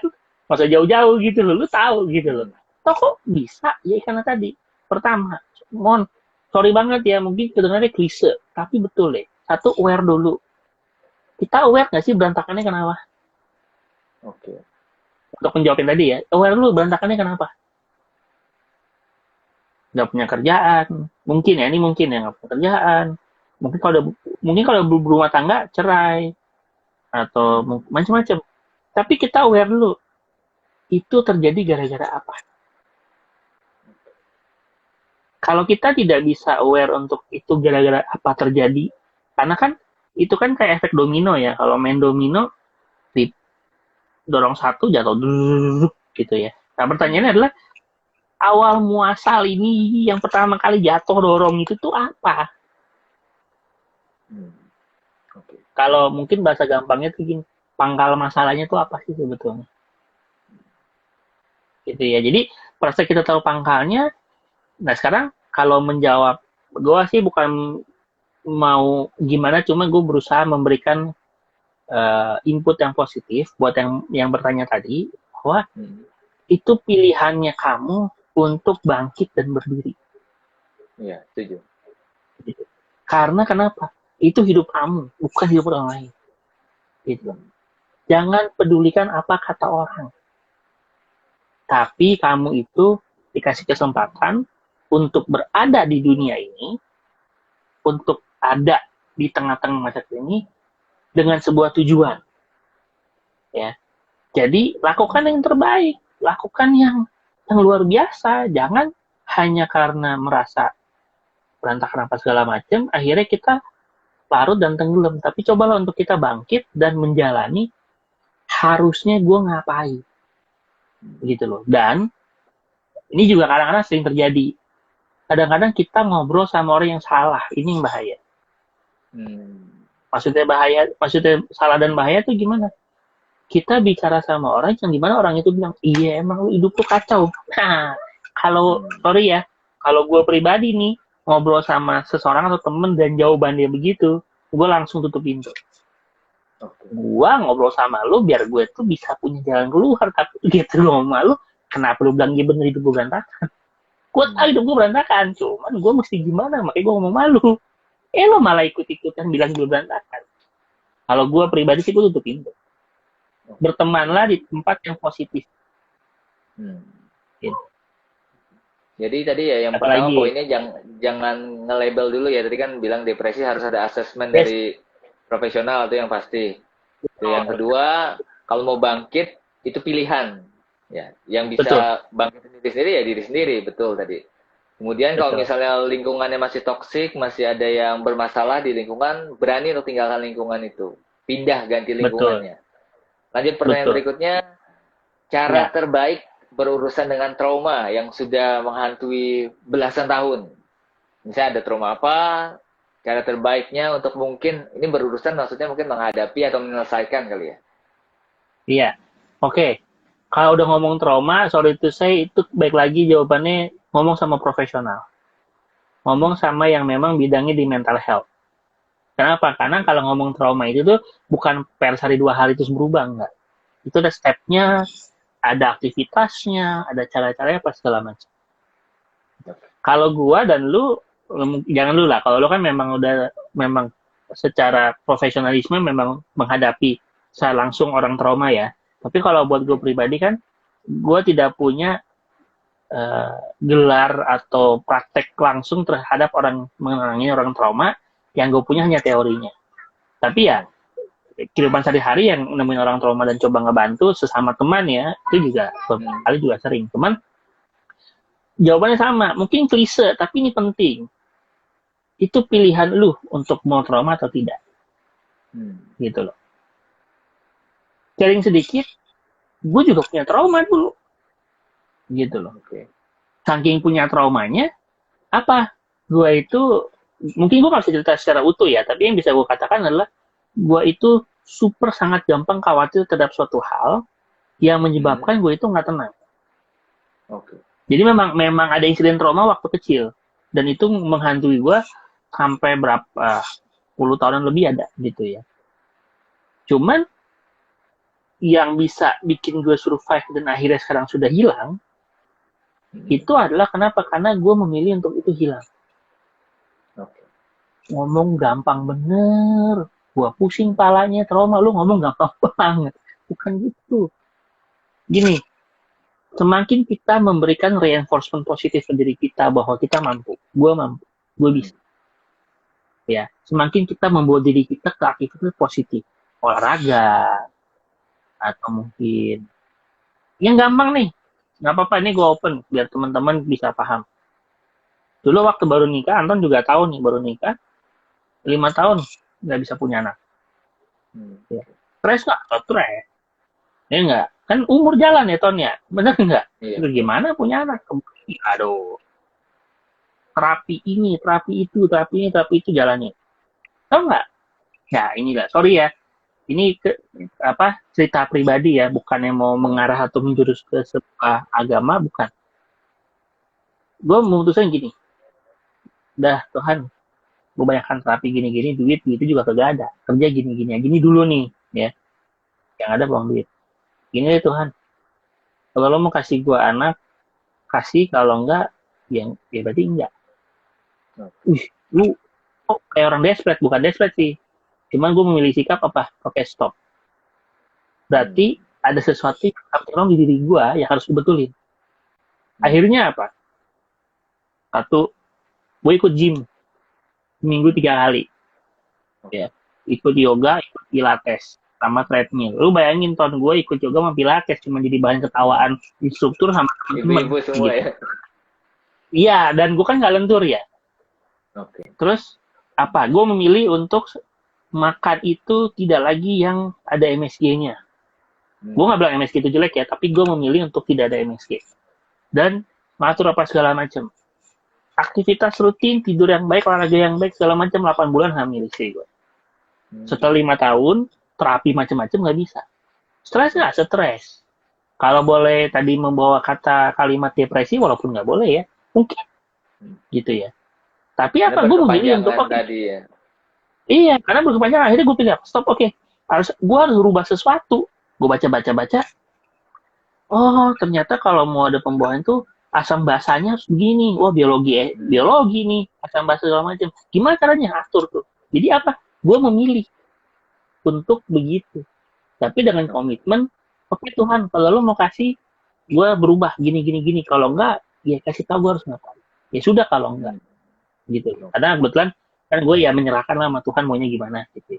Masa jauh-jauh gitu loh. Lu tahu gitu loh. Hmm, Toh kok bisa? Ya karena tadi. Pertama, mohon, sorry banget ya, mungkin kedengarannya klise. Tapi betul deh. Satu, aware dulu. Kita aware nggak sih berantakannya kenapa? oke. Untuk menjawabin tadi ya, aware dulu berantakannya kenapa? Nggak punya kerjaan. Mungkin ya, ini mungkin ya nggak punya kerjaan. Mungkin kalau berumah tangga cerai atau Hmm, macam-macam. Tapi kita aware dulu, itu terjadi gara-gara apa? Kalau kita tidak bisa aware untuk itu gara-gara apa terjadi, karena kan itu kan kayak efek domino ya. Kalau main domino, didorong satu jatuh gitu ya. Nah pertanyaannya hmm, adalah awal muasal ini yang pertama kali jatuh dorong itu tuh apa? hmm, oke. Kalau mungkin bahasa gampangnya tuh gini, pangkal masalahnya tuh apa sih sebetulnya? Gitu ya. Jadi pada kita tahu pangkalnya, nah sekarang kalau menjawab, gue sih bukan mau gimana, cuma gue berusaha memberikan input yang positif buat yang bertanya tadi, bahwa Hmm, itu pilihannya kamu untuk bangkit dan berdiri. iya, setuju. Gitu. Karena kenapa? Itu hidup kamu, bukan hidup orang lain. Gitu. Hmm, Jangan pedulikan apa kata orang. Tapi kamu itu dikasih kesempatan untuk berada di dunia ini, untuk ada di tengah-tengah masyarakat ini dengan sebuah tujuan. Ya, jadi lakukan yang terbaik, lakukan yang luar biasa. Jangan hanya karena merasa berantakan apa segala macam, akhirnya kita larut dan tenggelam. Tapi cobalah untuk kita bangkit dan menjalani harusnya gue ngapain hmm, gitu loh. Dan ini juga kadang-kadang sering terjadi. Kadang-kadang kita ngobrol sama orang yang salah. Ini yang bahaya. hmm, Maksudnya salah dan bahaya tuh gimana? Kita bicara sama orang yang dimana orang itu bilang, iya emang lu hidup tuh kacau. Nah, kalau hmm, sorry ya, kalau gue pribadi nih ngobrol sama seseorang atau temen dan jawaban dia begitu, gue langsung tutup pintu. oke. Gue ngobrol sama lu biar gue tuh bisa punya jalan keluar, tapi gitu gue ngomong sama lu, kenapa lu bilang dia bener hidup gue berantakan? Gue tahu Hmm, hidup gue berantakan, cuman gue mesti gimana, makanya gue ngomong malu. Lo malah ikut-ikutan bilang gue berantakan. Kalau gue pribadi sih gue tutup pintu. oke. Bertemanlah di tempat yang positif. Hmm. Gitu. Jadi tadi ya yang pertama Apalagi, poinnya jangan nge-label dulu ya. Tadi kan bilang depresi harus ada asesmen yes, dari profesional itu yang pasti. Itu yang betul, kedua, kalau mau bangkit itu pilihan. Ya, yang betul, bisa bangkit sendiri-sendiri ya diri sendiri, betul tadi. Kemudian kalau betul, misalnya lingkungannya masih toksik, masih ada yang bermasalah di lingkungan, berani untuk tinggalkan lingkungan itu. Pindah ganti betul, lingkungannya. Lanjut pertanyaan betul. berikutnya, cara Ya, terbaik berurusan dengan trauma yang sudah menghantui belasan tahun. Misalnya ada trauma apa, cara terbaiknya untuk mungkin, ini berurusan maksudnya mungkin menghadapi atau menyelesaikan kali ya. iya. Oke. Kalau udah ngomong trauma, sorry to say, itu baik lagi jawabannya ngomong sama profesional. Ngomong Hmm. sama yang memang bidangnya di mental health. Kenapa? Karena kalau ngomong trauma itu tuh bukan per sehari 2 hari terus berubah, enggak. Itu ada stepnya, ada aktivitasnya, ada cara-caranya apa segala macam. Kalau gua dan lu, jangan lu lah. Kalau lu kan memang udah memang secara profesionalisme memang menghadapi secara langsung orang trauma ya. Tapi kalau buat gue pribadi kan, gue tidak punya gelar atau praktek langsung terhadap orang menangani orang trauma. Yang gue punya hanya teorinya. Tapi ya kehidupan sehari-hari yang nemuin orang trauma dan coba ngebantu sesama teman ya, itu juga beberapa Hmm. kali juga sering. Cuman jawabannya sama, mungkin klise tapi ini penting. Itu pilihan lu untuk mau trauma atau tidak, Hmm. gitu loh. Sharing sedikit, gue juga punya trauma dulu, gitu loh. Oke. Saking punya traumanya, apa? Gue itu, mungkin gue gak bisa cerita secara utuh ya, tapi yang bisa gue katakan adalah, gue itu super sangat gampang khawatir terhadap suatu hal yang Hmm. menyebabkan gue itu nggak tenang. Oke. Jadi memang memang ada insiden trauma waktu kecil, dan itu menghantui gue sampai berapa puluh tahunan lebih ada gitu ya. Cuman yang bisa bikin gue survive dan akhirnya sekarang sudah hilang, Hmm. itu adalah kenapa? Karena gue memilih untuk itu hilang. Oke. Ngomong gampang bener, gue pusing palanya, trauma, lu ngomong gampang banget. Bukan gitu. Gini, semakin kita memberikan reinforcement positif ke diri kita bahwa kita mampu, gue Hmm. bisa. Ya, semakin kita membawa diri kita ke aktivitas positif, olahraga, atau mungkin yang gampang nih, nggak apa-apa ini gue open biar teman-teman bisa paham. Dulu waktu baru nikah, Anton juga tahu nih baru nikah, 5 tahun nggak bisa punya anak. Hmm. Ya. Stres nggak? Stres. Ya nggak? Kan umur jalan ya Ton ya, bener nggak? Iya, Terus betul. gimana punya anak? Aduh, terapi ini, terapi ini, terapi itu jalannya. Tahu nggak? Ya inilah, sorry ya. Ini apa cerita pribadi ya, bukannya mau mengarah atau menjurus ke sebuah agama, bukan. Gue memutuskan gini, dah Tuhan, gue banyakkan terapi gini-gini, duit gitu juga kagak ada. Kerja gini-gini, gini dulu nih, ya. Yang ada buang duit. Gini deh Tuhan, kalau lo mau kasih gue anak, kasih, kalau enggak, ya berarti enggak. Oke. Wih, lu kok kayak orang desperate, bukan desperate sih. Cuman gue memilih sikap apa? Oke, stop. Hmm. Berarti ada sesuatu yang kurang di diri gue yang harus dibetulin. Hmm. Akhirnya apa? Satu, gue ikut gym seminggu Hmm. 3 kali. Ya. Oke. Ikut yoga, ikut pilates, sama treadmill. Lu bayangin Ton, gue ikut yoga sama pilates cuma jadi bahan Hmm. ketawaan instruktur sama temen-temen Ibu-ibu semua gitu. ya. Iya, dan gue kan nggak lentur ya. Oke. Terus apa? Gue memilih untuk makan itu tidak lagi yang ada MSG-nya. Gue Hmm. nggak bilang MSG itu jelek ya, tapi gue memilih untuk tidak ada MSG. Dan ngatur apa segala macam. Aktivitas rutin, tidur yang baik, olahraga yang baik, segala macam 8 bulan hamil istri gue. Hmm. Setelah 5 tahun, terapi macam-macam nggak bisa. Stres nggak? Stres. Kalau boleh tadi membawa kata kalimat depresi, walaupun nggak boleh ya, mungkin Hmm. gitu ya. Tapi Karena apa? Gue memilih untuk berkepanjangan oke. tadi ya. Iya, karena berkepanjangan akhirnya gue pikir stop oke. Gue harus rubah sesuatu. Gue baca-baca-baca. Oh, ternyata kalau mau ada pembuahan tuh asam basanya harus begini. Wah, Hmm. biologi nih, asam basa segala macam. Gimana caranya atur tuh? Jadi apa? Gue memilih untuk begitu. Tapi dengan Oke. komitmen, oke Tuhan, kalau lo mau kasih, gue berubah gini gini gini, kalau enggak ya kasih tahu gue harus ngapain, ya sudah kalau enggak Hmm. gitu. Oke. Karena kebetulan kan gue ya menyerahkan lah sama Tuhan maunya gimana gitu.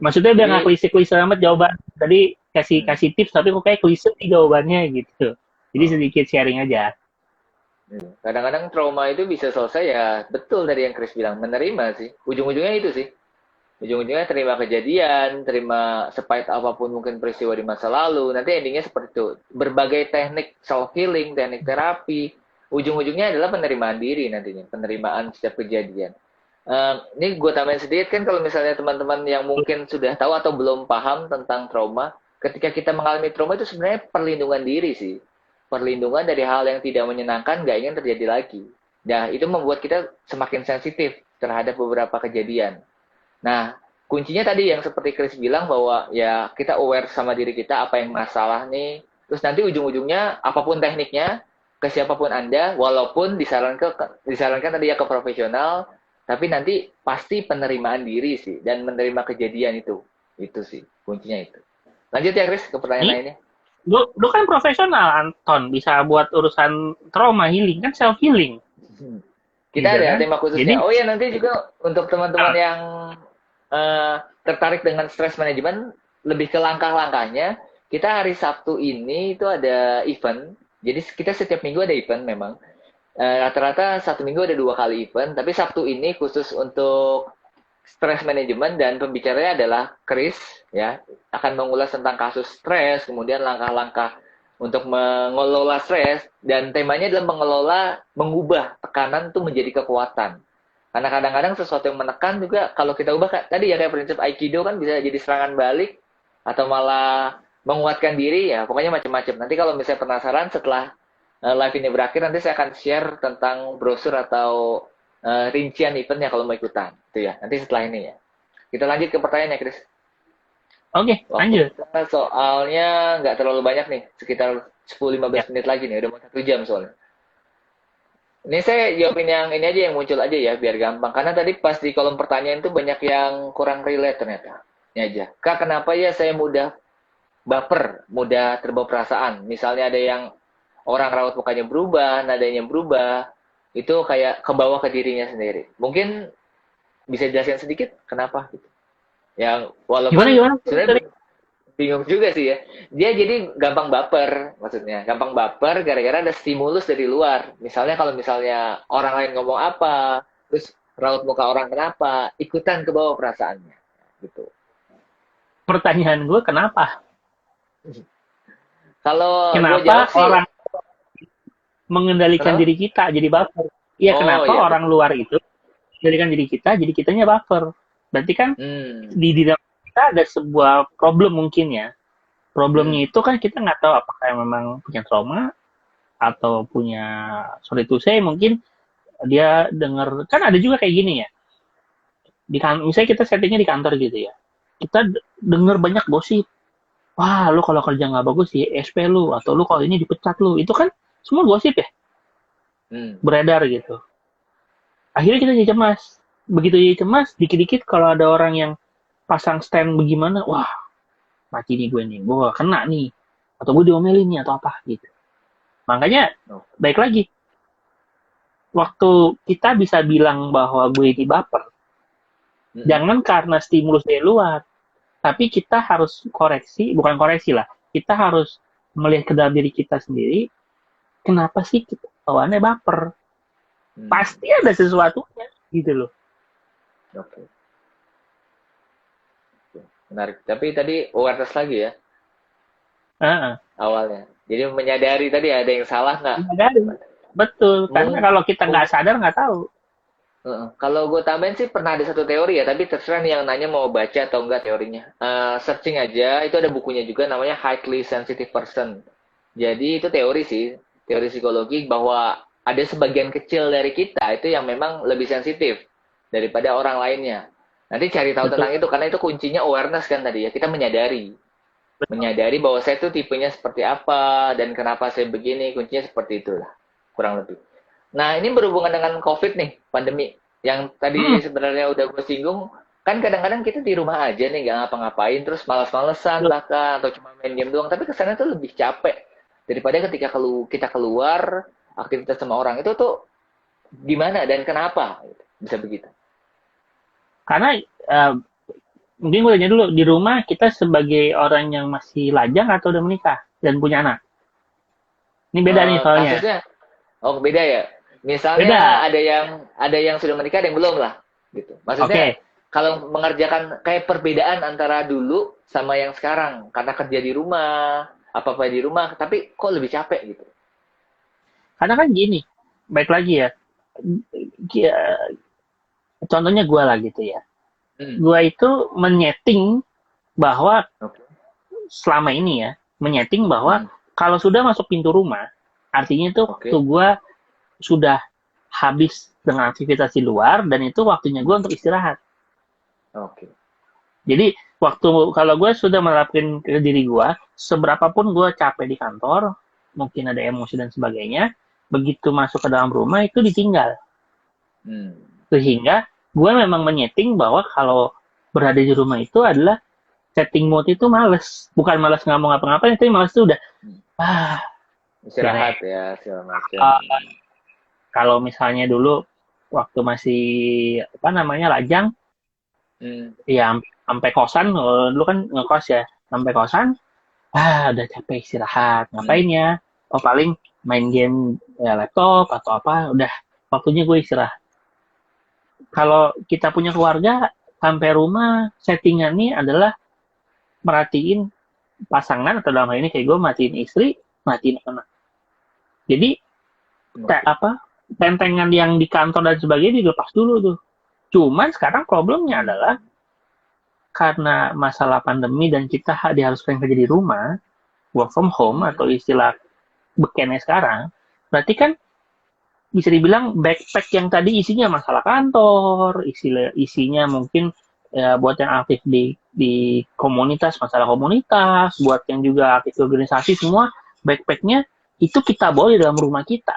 Maksudnya udah nggak Jadi, klise-klise amat jawaban tadi, kasih hmm, kasih tips tapi kok kayak klise nih jawabannya gitu. Jadi oh, sedikit sharing aja. kadang-kadang trauma itu bisa selesai ya, betul dari yang Chris bilang, menerima sih. Ujung-ujungnya itu sih. Ujung-ujungnya terima kejadian, terima sepahit apapun mungkin peristiwa di masa lalu. Nanti endingnya seperti itu. Berbagai teknik self-healing, teknik terapi, ujung-ujungnya adalah penerimaan diri nantinya. Penerimaan setiap kejadian. Ini gue tambahin sedikit kan, kalau misalnya teman-teman yang mungkin sudah tahu atau belum paham tentang trauma, ketika kita mengalami trauma itu sebenarnya perlindungan diri sih. Perlindungan dari hal yang tidak menyenangkan, nggak ingin terjadi lagi. Nah, itu membuat kita semakin sensitif terhadap beberapa kejadian. Nah, kuncinya tadi yang seperti Chris bilang bahwa ya kita aware sama diri kita apa yang masalah nih. Terus nanti ujung-ujungnya apapun tekniknya ke siapapun Anda, walaupun disarankan tadi ya ke profesional, tapi nanti pasti penerimaan diri sih dan menerima kejadian itu. Itu sih kuncinya itu. Lanjut ya Chris ke pertanyaan Nih, lainnya. lu kan profesional Anton, bisa buat urusan trauma healing kan self healing Kita gitu ada kan. tema Jadi khususnya. Oh ya, nanti juga untuk teman-teman yang tertarik dengan stress management, lebih ke langkah-langkahnya, kita hari Sabtu ini itu ada event. Jadi kita setiap minggu ada event memang. Rata-rata satu minggu ada 2 kali event, tapi Sabtu ini khusus untuk stress management dan pembicaranya adalah Chris, ya, akan mengulas tentang kasus stres, kemudian langkah-langkah untuk mengelola stres, dan temanya adalah mengubah tekanan itu menjadi kekuatan. Karena kadang-kadang sesuatu yang menekan juga kalau kita ubah tadi ya kayak prinsip Aikido kan bisa jadi serangan balik atau malah menguatkan diri ya, pokoknya macam-macam. Nanti kalau misalnya penasaran setelah live ini berakhir, nanti saya akan share tentang brosur atau rincian eventnya kalau mau ikutan. Itu ya, nanti setelah ini ya. Kita lanjut ke pertanyaannya, Chris. oke, Waktu lanjut. kita soalnya nggak terlalu banyak nih, sekitar 10-15 Ya. menit lagi nih, udah mau 1 jam soalnya. Ini saya jawabin yang ini aja, yang muncul aja ya, biar gampang. Karena tadi pas di kolom pertanyaan itu banyak yang kurang relate ternyata. Ini aja. Kak, kenapa ya saya mudah baper, mudah terbawa perasaan? Misalnya ada yang orang raut mukanya berubah, nadanya berubah, itu kayak kebawa ke dirinya sendiri. Mungkin bisa jelasin sedikit kenapa gitu. Yang Gimana walaupun gimana? Tadi? sebenarnya bingung juga sih ya. Dia jadi gampang baper, maksudnya. Gampang baper gara-gara ada stimulus dari luar. Misalnya kalau misalnya orang lain ngomong apa, terus raut muka orang kenapa, ikutan ke bawah perasaannya. Gitu. Pertanyaan gue kenapa? Kalau gue jawab Kenapa sih, orang mengendalikan kenapa? diri kita jadi baper? Iya, Oh kenapa iya orang betul. luar itu mengendalikan diri kita jadi kitanya baper? Berarti kan Hmm. di dalam kita ada sebuah problem mungkin ya. Hmm. Problemnya itu kan kita nggak tahu apakah memang punya trauma atau punya, sorry to say, mungkin dia dengar, kan ada juga kayak gini ya, misalnya kita settingnya di kantor gitu ya, kita denger banyak gosip, wah lu kalau kerja nggak bagus di SP lu, atau lu kalau ini dipecat lu, itu kan semua gosip ya, Hmm. beredar gitu. Akhirnya kita jadi cemas, begitu jadi cemas, dikit-dikit kalau ada orang yang pasang stand bagaimana, wah mati nih, gue kena nih, atau gue diomelin nih atau apa gitu. Makanya Oh. baik lagi, waktu kita bisa bilang bahwa gue ini baper, Hmm. jangan karena stimulus dari luar, tapi kita harus koreksi, bukan koreksi lah, kita harus melihat ke dalam diri kita sendiri, kenapa sih kita bawaannya baper? Hmm. Pasti ada sesuatunya, gitu loh. Oke. Menarik. Tapi tadi awareness lagi ya Heeh. awalnya. Jadi menyadari tadi ada yang salah nggak? Menyadari. Betul, karena Mung, kalau kita nggak mung, sadar nggak tahu. kalau gue tambahin sih pernah ada satu teori ya, tapi terserah nih yang nanya mau baca atau enggak teorinya. Searching aja, itu ada bukunya juga namanya Highly Sensitive Person. Jadi itu teori sih, teori psikologi bahwa ada sebagian kecil dari kita itu yang memang lebih sensitif daripada orang lainnya. Nanti cari tahu Betul. tentang itu, karena itu kuncinya awareness kan tadi ya, kita menyadari. Betul. Menyadari bahwa saya tuh tipenya seperti apa dan kenapa saya begini, kuncinya seperti itulah kurang lebih. Nah, ini berhubungan dengan COVID nih, pandemi yang tadi Hmm. sebenarnya udah gue singgung. kan kadang-kadang kita di rumah aja nih nggak ngapa-ngapain terus malas-malesan bahkan atau cuma main game doang tapi kesannya tuh lebih capek daripada ketika kita keluar aktivitas sama orang itu tuh gimana dan kenapa gitu. Bisa begitu. Karena eh, mungkin gue tanya dulu, di rumah kita sebagai orang yang masih lajang atau udah menikah dan punya anak? Ini beda nih soalnya. Kasusnya oh beda ya. Misalnya Beda. ada yang sudah menikah, ada yang belum lah, gitu. Maksudnya Oke. kalau mengerjakan kayak perbedaan antara dulu sama yang sekarang karena kerja di rumah, apa-apa di rumah, tapi kok lebih capek gitu. Karena kan gini, baik lagi ya. Contohnya gue lah gitu ya. Hmm. Gue itu menyeting bahwa Oke. selama ini ya, menyeting bahwa Hmm. kalau sudah masuk pintu rumah, artinya itu waktu Oke. gue sudah habis dengan aktivitas di luar dan itu waktunya gue untuk istirahat. Oke. Jadi waktu kalau gue sudah menerapkan ke diri gue, seberapapun gue capek di kantor, mungkin ada emosi dan sebagainya, begitu masuk ke dalam rumah itu ditinggal. Hmm. Sehingga gue memang menyeting bahwa kalau berada di rumah itu adalah setting mode itu males. Bukan males nggak mau ngapa-ngapain, tapi males itu udah, Hmm. ah, Istirahat beres. ya segala macam. Uh, kalau misalnya dulu waktu masih apa namanya lajang, Hmm. ya sampai kosan, dulu kan ngekos ya, sampai kosan, udah capek istirahat, Hmm. ngapain ya? Oh paling main game ya, laptop atau apa, udah waktunya gue istirahat. Kalau kita punya keluarga, sampai rumah settingannya adalah merhatiin pasangan atau dalam hal ini kayak gue matiin istri, matiin anak. Jadi Oke. apa tentengan yang di kantor dan sebagainya dilepas dulu tuh. Cuman sekarang problemnya Hmm. adalah karena masalah pandemi dan kita diharuskan kerja di rumah, work from home Hmm. atau istilah bekennya sekarang, berarti kan bisa dibilang backpack yang tadi isinya masalah kantor, isinya mungkin ya, buat yang aktif di komunitas, masalah komunitas, buat yang juga aktif di organisasi, semua backpacknya itu kita bawa di dalam rumah kita.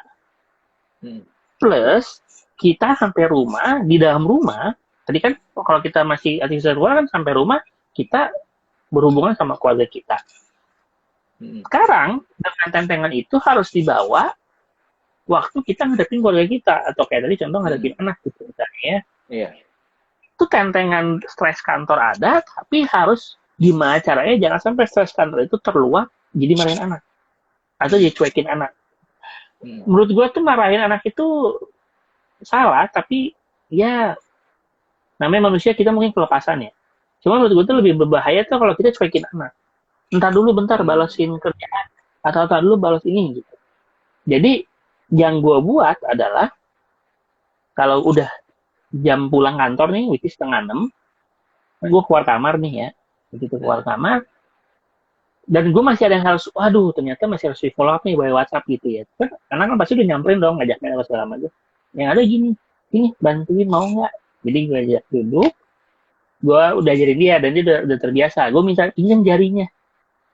Hmm. Plus, kita sampai rumah, di dalam rumah, tadi kan kalau kita masih aktif di luar kan sampai rumah, kita berhubungan sama keluarga kita. Hmm. Sekarang, dengan tentengan itu harus dibawa waktu kita ngadepin keluarga kita atau kayak tadi contoh Hmm. ngadepin anak gitu misalnya ya Iya. itu tentengan stres kantor ada tapi harus gimana caranya jangan sampai stres kantor itu terluap jadi marahin anak atau Hmm. jadi cuekin anak. Hmm. Menurut gue tuh marahin anak itu salah tapi ya namanya manusia kita mungkin kelepasan ya cuma menurut gue tuh lebih berbahaya tuh kalau kita cuekin anak entar dulu bentar Hmm. balasin kerjaan atau entar dulu balas ini gitu. Jadi yang gue buat adalah kalau udah jam pulang kantor nih, which is setengah enam, gue keluar kamar nih ya. Begitu keluar Hmm. kamar, dan gue masih ada yang harus, waduh ternyata masih harus di follow up nih by WhatsApp gitu ya. Karena kan pasti udah nyamperin dong, ngajaknya apa segala macam. Yang ada gini, ini bantuin mau nggak? Jadi gue ajak duduk, gue udah ajarin dia dan dia udah terbiasa. Gue minta pinjam jarinya.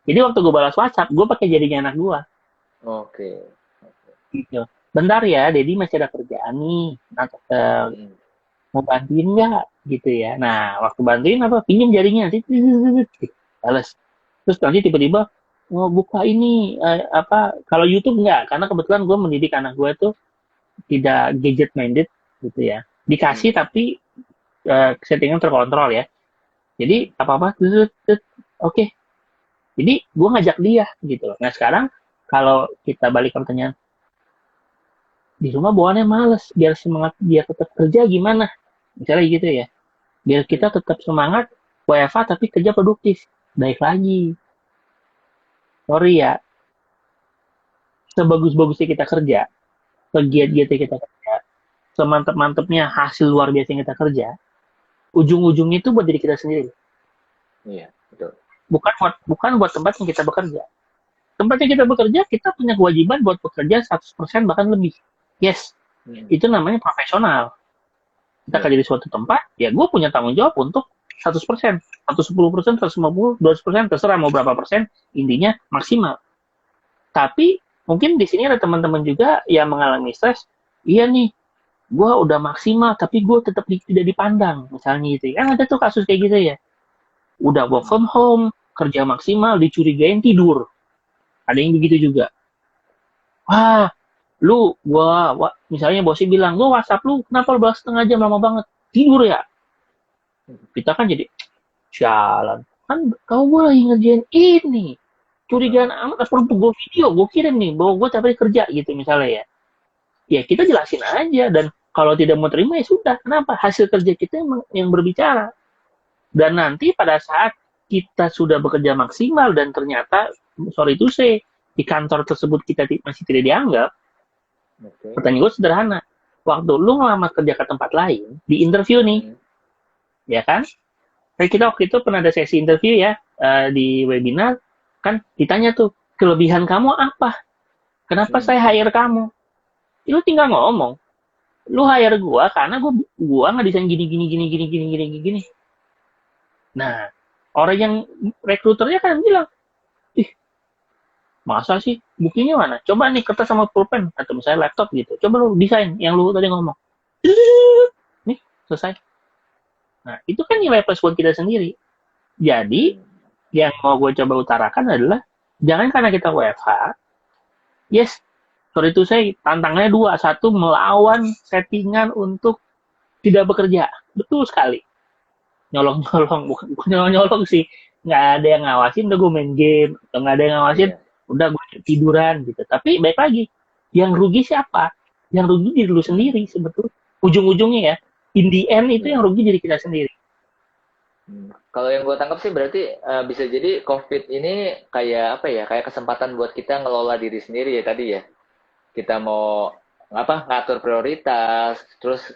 Jadi waktu gue balas WhatsApp, gue pakai jarinya anak gue. Oke. Gitu. Bentar ya, Dedi masih ada kerjaan nih. Nah, Hmm. mau bantuin nggak gitu ya nah waktu bantuin apa pinjam jaringnya nanti balas terus nanti tiba-tiba mau buka ini apa kalau YouTube nggak karena kebetulan gue mendidik anak gue tuh tidak gadget minded gitu ya Hmm. dikasih tapi settingan terkontrol ya Hmm. jadi apa apa oke jadi gue ngajak dia gitu nah sekarang kalau kita balik ke pertanyaan di rumah bawaannya males biar semangat dia tetap kerja gimana misalnya gitu ya biar kita Hmm. tetap semangat WFA tapi kerja produktif. Baik lagi, sorry ya, sebagus-bagusnya kita kerja, Hmm. segiat-giatnya kita kerja, semantep-mantepnya hasil luar biasa yang kita kerja, ujung-ujungnya itu buat diri kita sendiri. Iya, betul. Bukan buat tempat yang kita bekerja. Tempat yang kita bekerja, kita punya kewajiban buat bekerja 100% bahkan lebih. Yes, Hmm. itu namanya profesional. Kita Iya. kerja di suatu tempat, ya gue punya tanggung jawab untuk 100%, 110%, 150%, 200%, terserah mau berapa persen, intinya maksimal. Tapi mungkin di sini ada teman-teman juga yang mengalami stres. Iya nih, gue udah maksimal tapi gue tetap tidak dipandang misalnya gitu kan ada tuh kasus kayak gitu ya udah work Hmm. from home kerja maksimal dicurigain tidur ada yang begitu juga wah lu misalnya bosnya bilang gua WhatsApp lu kenapa lu balas setengah jam lama banget tidur ya kita kan jadi sialan kan kamu gue lagi ngerjain ini curigaan amat perlu gue video gue kirim nih bahwa gue capek kerja gitu misalnya ya ya kita jelasin aja dan kalau tidak mau terima ya sudah kenapa hasil kerja kita yang berbicara dan nanti pada saat kita sudah bekerja maksimal dan ternyata sorry itu say di kantor tersebut kita masih tidak dianggap Oke. pertanyaan gue sederhana waktu lu ngelamar kerja ke tempat lain di interview nih Hmm. ya kan kayak kita waktu itu pernah ada sesi interview ya di webinar kan ditanya tuh kelebihan kamu apa kenapa Hmm. saya hire kamu lu tinggal ngomong lu hire gua karena gua ngedesain gini gini gini gini gini gini gini nah orang yang rekruternya kan bilang ih masa sih buktinya mana coba nih kertas sama pulpen atau misalnya laptop gitu coba lu desain yang lu tadi ngomong nih selesai nah itu kan nilai plus buat kita sendiri jadi Hmm. yang mau gue coba utarakan adalah jangan karena kita WFH yes sorry itu saya tantangannya dua satu melawan settingan untuk tidak bekerja betul sekali nyolong-nyolong bukan nyolong-nyolong sih nggak ada yang ngawasin udah gue main game atau nggak ada yang ngawasin Iya. udah gue tiduran gitu tapi baik lagi yang rugi siapa yang rugi diri lu Hmm. sendiri sebetulnya ujung-ujungnya ya in the end itu Iya. yang rugi diri kita sendiri. Hmm. Kalau yang gue tangkap sih berarti bisa jadi COVID ini kayak apa ya? Kayak kesempatan buat kita ngelola diri sendiri ya tadi ya. Kita mau ngatur prioritas, terus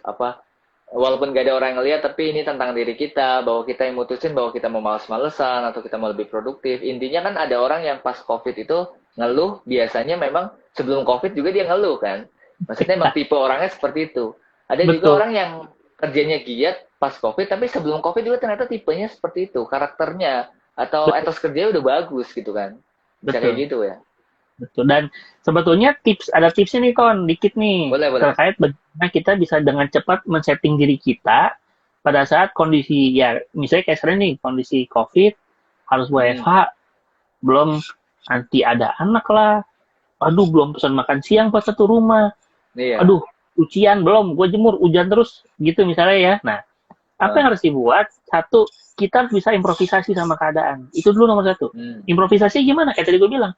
walaupun gak ada orang yang ngeliat, tapi ini tentang diri kita, bahwa kita yang mutusin bahwa kita mau males-malesan atau kita mau lebih produktif. Intinya kan ada orang yang pas COVID itu ngeluh, biasanya memang sebelum COVID juga dia ngeluh kan. Maksudnya emang tipe orangnya seperti itu. Ada juga Betul orang yang kerjanya giat pas COVID, tapi sebelum COVID juga ternyata tipenya seperti itu. Karakternya atau betul etos kerjanya udah bagus gitu kan. Bisa kayak betul gitu ya. betul dan sebetulnya ada tipsnya nih Ton dikit nih Boleh, boleh. terkait bagaimana kita bisa dengan cepat men-setting diri kita pada saat kondisi ya misalnya kayak sekarang nih kondisi COVID harus Hmm, WFH belum nanti ada anak lah aduh belum pesan makan siang pas satu rumah iya. aduh ujian belum gue jemur hujan terus gitu misalnya ya nah apa Heeh. yang harus dibuat satu kita harus bisa improvisasi sama keadaan itu dulu nomor satu Hmm, improvisasi gimana kayak tadi gue bilang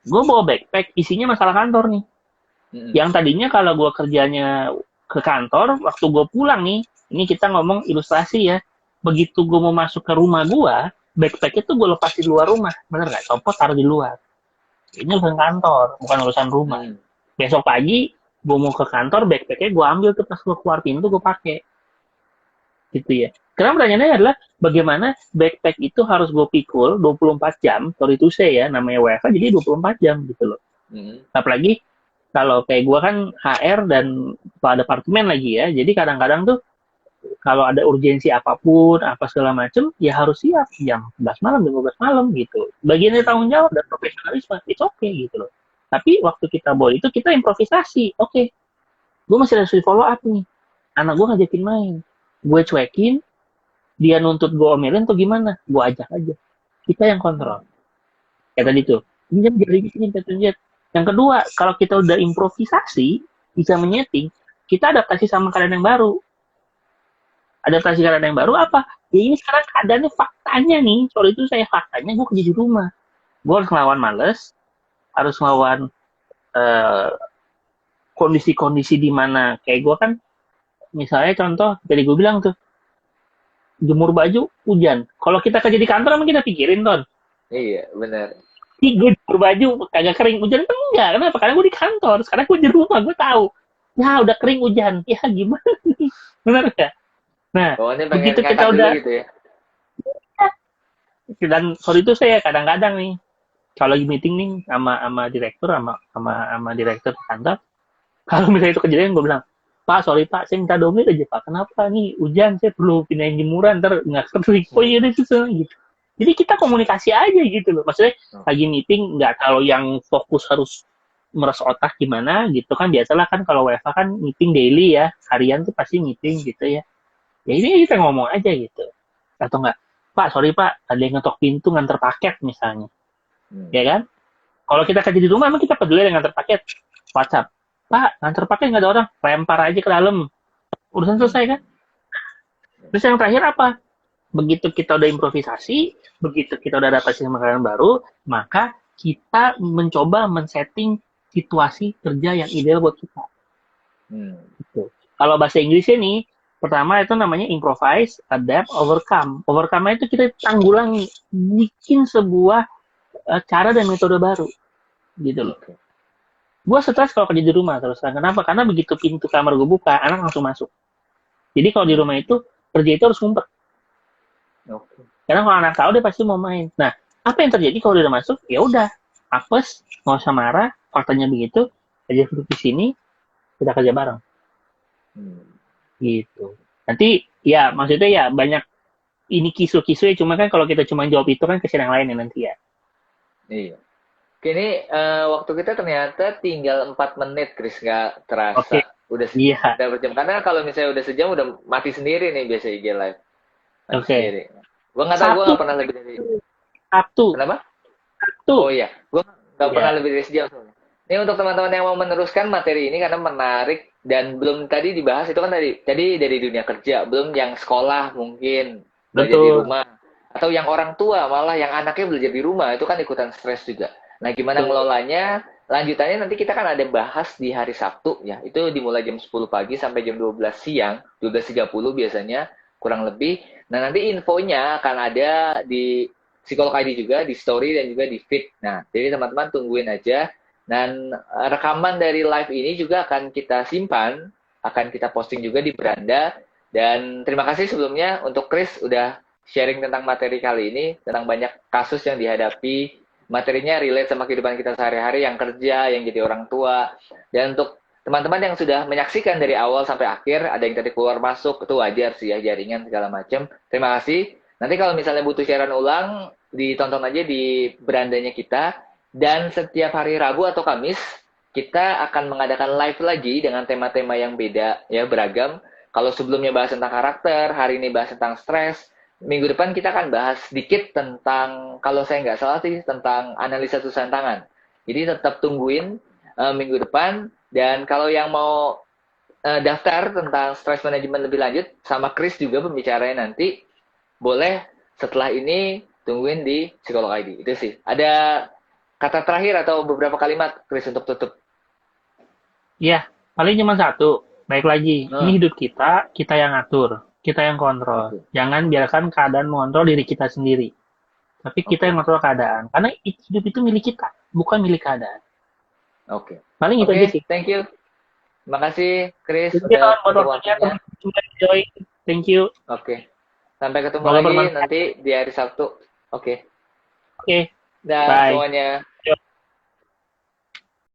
gue bawa backpack isinya masalah kantor nih hmm, yang tadinya kalau gue kerjanya ke kantor waktu gue pulang nih ini kita ngomong ilustrasi ya begitu gue mau masuk ke rumah gue backpack itu gue lepas di luar rumah bener nggak copot taruh di luar ini urusan kantor bukan urusan rumah hmm. besok pagi gue mau ke kantor backpacknya gue ambil tuh pas gue keluar pintu gue pakai gitu ya karena pertanyaannya adalah bagaimana backpack itu harus gue pikul 24 jam sorry itu saya ya namanya WFH jadi 24 jam gitu loh Hmm. apalagi kalau kayak gue kan HR dan kepala departemen lagi ya jadi kadang-kadang tuh kalau ada urgensi apapun apa segala macem ya harus siap jam 11 malam jam 12 malam gitu bagian dari tanggung jawab dan profesionalisme itu oke gitu loh tapi waktu kita bawa itu kita improvisasi oke gue masih harus follow up nih anak gue ngajakin main gue cuekin dia nuntut gue omelin tuh gimana gue ajak aja kita yang kontrol kayak tadi tuh pinjam jadi sini pinjam yang kedua kalau kita udah improvisasi bisa menyeting kita adaptasi sama keadaan yang baru adaptasi keadaan yang baru apa ya ini sekarang keadaannya faktanya nih soal itu saya faktanya gue kerja di rumah gue harus ngelawan males harus ngelawan eh, kondisi-kondisi di mana kayak gue kan misalnya contoh tadi gue bilang tuh jemur baju hujan kalau kita kerja di kantor emang kita pikirin Ton Iya, benar. ih gue jemur baju kagak kering hujan kan enggak kenapa karena gue di kantor sekarang gue di rumah gue tahu ya udah kering hujan ya gimana benar gak nah Pokoknya pengen begitu kita ngangkat dulu udah gitu ya. dan sorry itu saya kadang-kadang nih kalau lagi meeting nih sama direktur sama direktur kantor kalau misalnya itu kejadian gue bilang Pak sorry Pak saya minta domit aja Pak kenapa nih hujan saya perlu pindahin jemuran ntar nggak kering oh iya deh susah gitu jadi kita komunikasi aja gitu loh maksudnya Oh. lagi meeting nggak kalau yang fokus harus meres otak gimana gitu kan, biasalah kan kalau WFH kan meeting daily ya, harian tuh pasti meeting gitu ya. Ya ini kita ngomong aja gitu. Atau enggak, Pak, sorry Pak, ada yang ngetok pintu nganter paket misalnya. Ya kan? Kalau kita kerja di rumah, emang kita peduli dengan nganter paket? WhatsApp. Pak, nganter paket nggak ada orang, lempar aja ke dalam. Urusan selesai kan? Terus yang terakhir apa? Begitu kita udah improvisasi, begitu kita udah adaptasi sama makanan baru, maka kita mencoba men-setting situasi kerja yang ideal buat kita. Gitu. Kalau bahasa Inggrisnya nih, pertama itu namanya improvise, adapt, overcome. Overcome itu kita tanggulangi, bikin sebuah cara dan metode baru, gitu loh. Gue stres kalau kerja di rumah terus. Kenapa? Karena begitu pintu kamar gue buka, anak langsung masuk. Jadi kalau di rumah itu kerja itu harus ngumpet. Karena kalau anak tahu dia pasti mau main. Nah, apa yang terjadi kalau dia udah masuk? Ya udah, apes, nggak usah marah. Faktanya begitu, kerja duduk di sini, kita kerja bareng. Gitu. Nanti ya maksudnya ya banyak ini kisu-kisu ya, cuma kan kalau kita cuma jawab itu kan kesian yang lain ya nanti ya. Iya. Kini waktu kita ternyata tinggal 4 menit, Chris, nggak terasa. Oke. Udah Iya. berjam. Karena kalau misalnya udah sejam udah mati sendiri nih biasa IG live. Oke. Gue nggak tahu, gue nggak pernah lebih dari Satu. Kenapa? Satu. Oh iya, gue nggak pernah lebih dari sejam. Ini untuk teman-teman yang mau meneruskan materi ini karena menarik dan belum tadi dibahas itu kan tadi dari dunia kerja, belum yang sekolah mungkin belajar di rumah atau yang orang tua malah yang anaknya belajar di rumah itu kan ikutan stres juga. Nah, gimana ngelolanya? Lanjutannya nanti kita kan ada bahas di hari Sabtu ya. Itu dimulai jam 10 pagi sampai jam 12 siang, 12.30 biasanya kurang lebih. Nah, nanti infonya akan ada di Psikolog ID juga, di story dan juga di feed. Nah, jadi teman-teman tungguin aja. Dan rekaman dari live ini juga akan kita simpan, akan kita posting juga di beranda. Dan terima kasih sebelumnya untuk Chris udah sharing tentang materi kali ini, tentang banyak kasus yang dihadapi, materinya relate sama kehidupan kita sehari-hari, yang kerja, yang jadi orang tua. Dan untuk teman-teman yang sudah menyaksikan dari awal sampai akhir, ada yang tadi keluar masuk, itu wajar sih ya, jaringan segala macam. Terima kasih. Nanti kalau misalnya butuh siaran ulang, ditonton aja di berandanya kita. Dan setiap hari Rabu atau Kamis, kita akan mengadakan live lagi dengan tema-tema yang beda, ya beragam. Kalau sebelumnya bahas tentang karakter, hari ini bahas tentang stres. Minggu depan kita akan bahas sedikit tentang, kalau saya nggak salah sih, tentang analisa tulisan tangan. Jadi tetap tungguin minggu depan. Dan kalau yang mau daftar tentang stress management lebih lanjut, sama Chris juga pembicaranya nanti, boleh setelah ini tungguin di Psikolog ID. Itu sih. Ada kata terakhir atau beberapa kalimat, Chris, untuk tutup? Iya, paling cuma satu. Baik lagi, ini hidup kita yang atur, kita yang kontrol. Jangan biarkan keadaan mengontrol diri kita sendiri. Tapi kita yang kontrol keadaan. Karena hidup itu milik kita, bukan milik keadaan. Oke. Paling itu aja sih. Thank you. Terima kasih, Chris. Thank you. Oke. Sampai ketemu lagi nanti di hari Sabtu. Oke. Oke. Dah semuanya.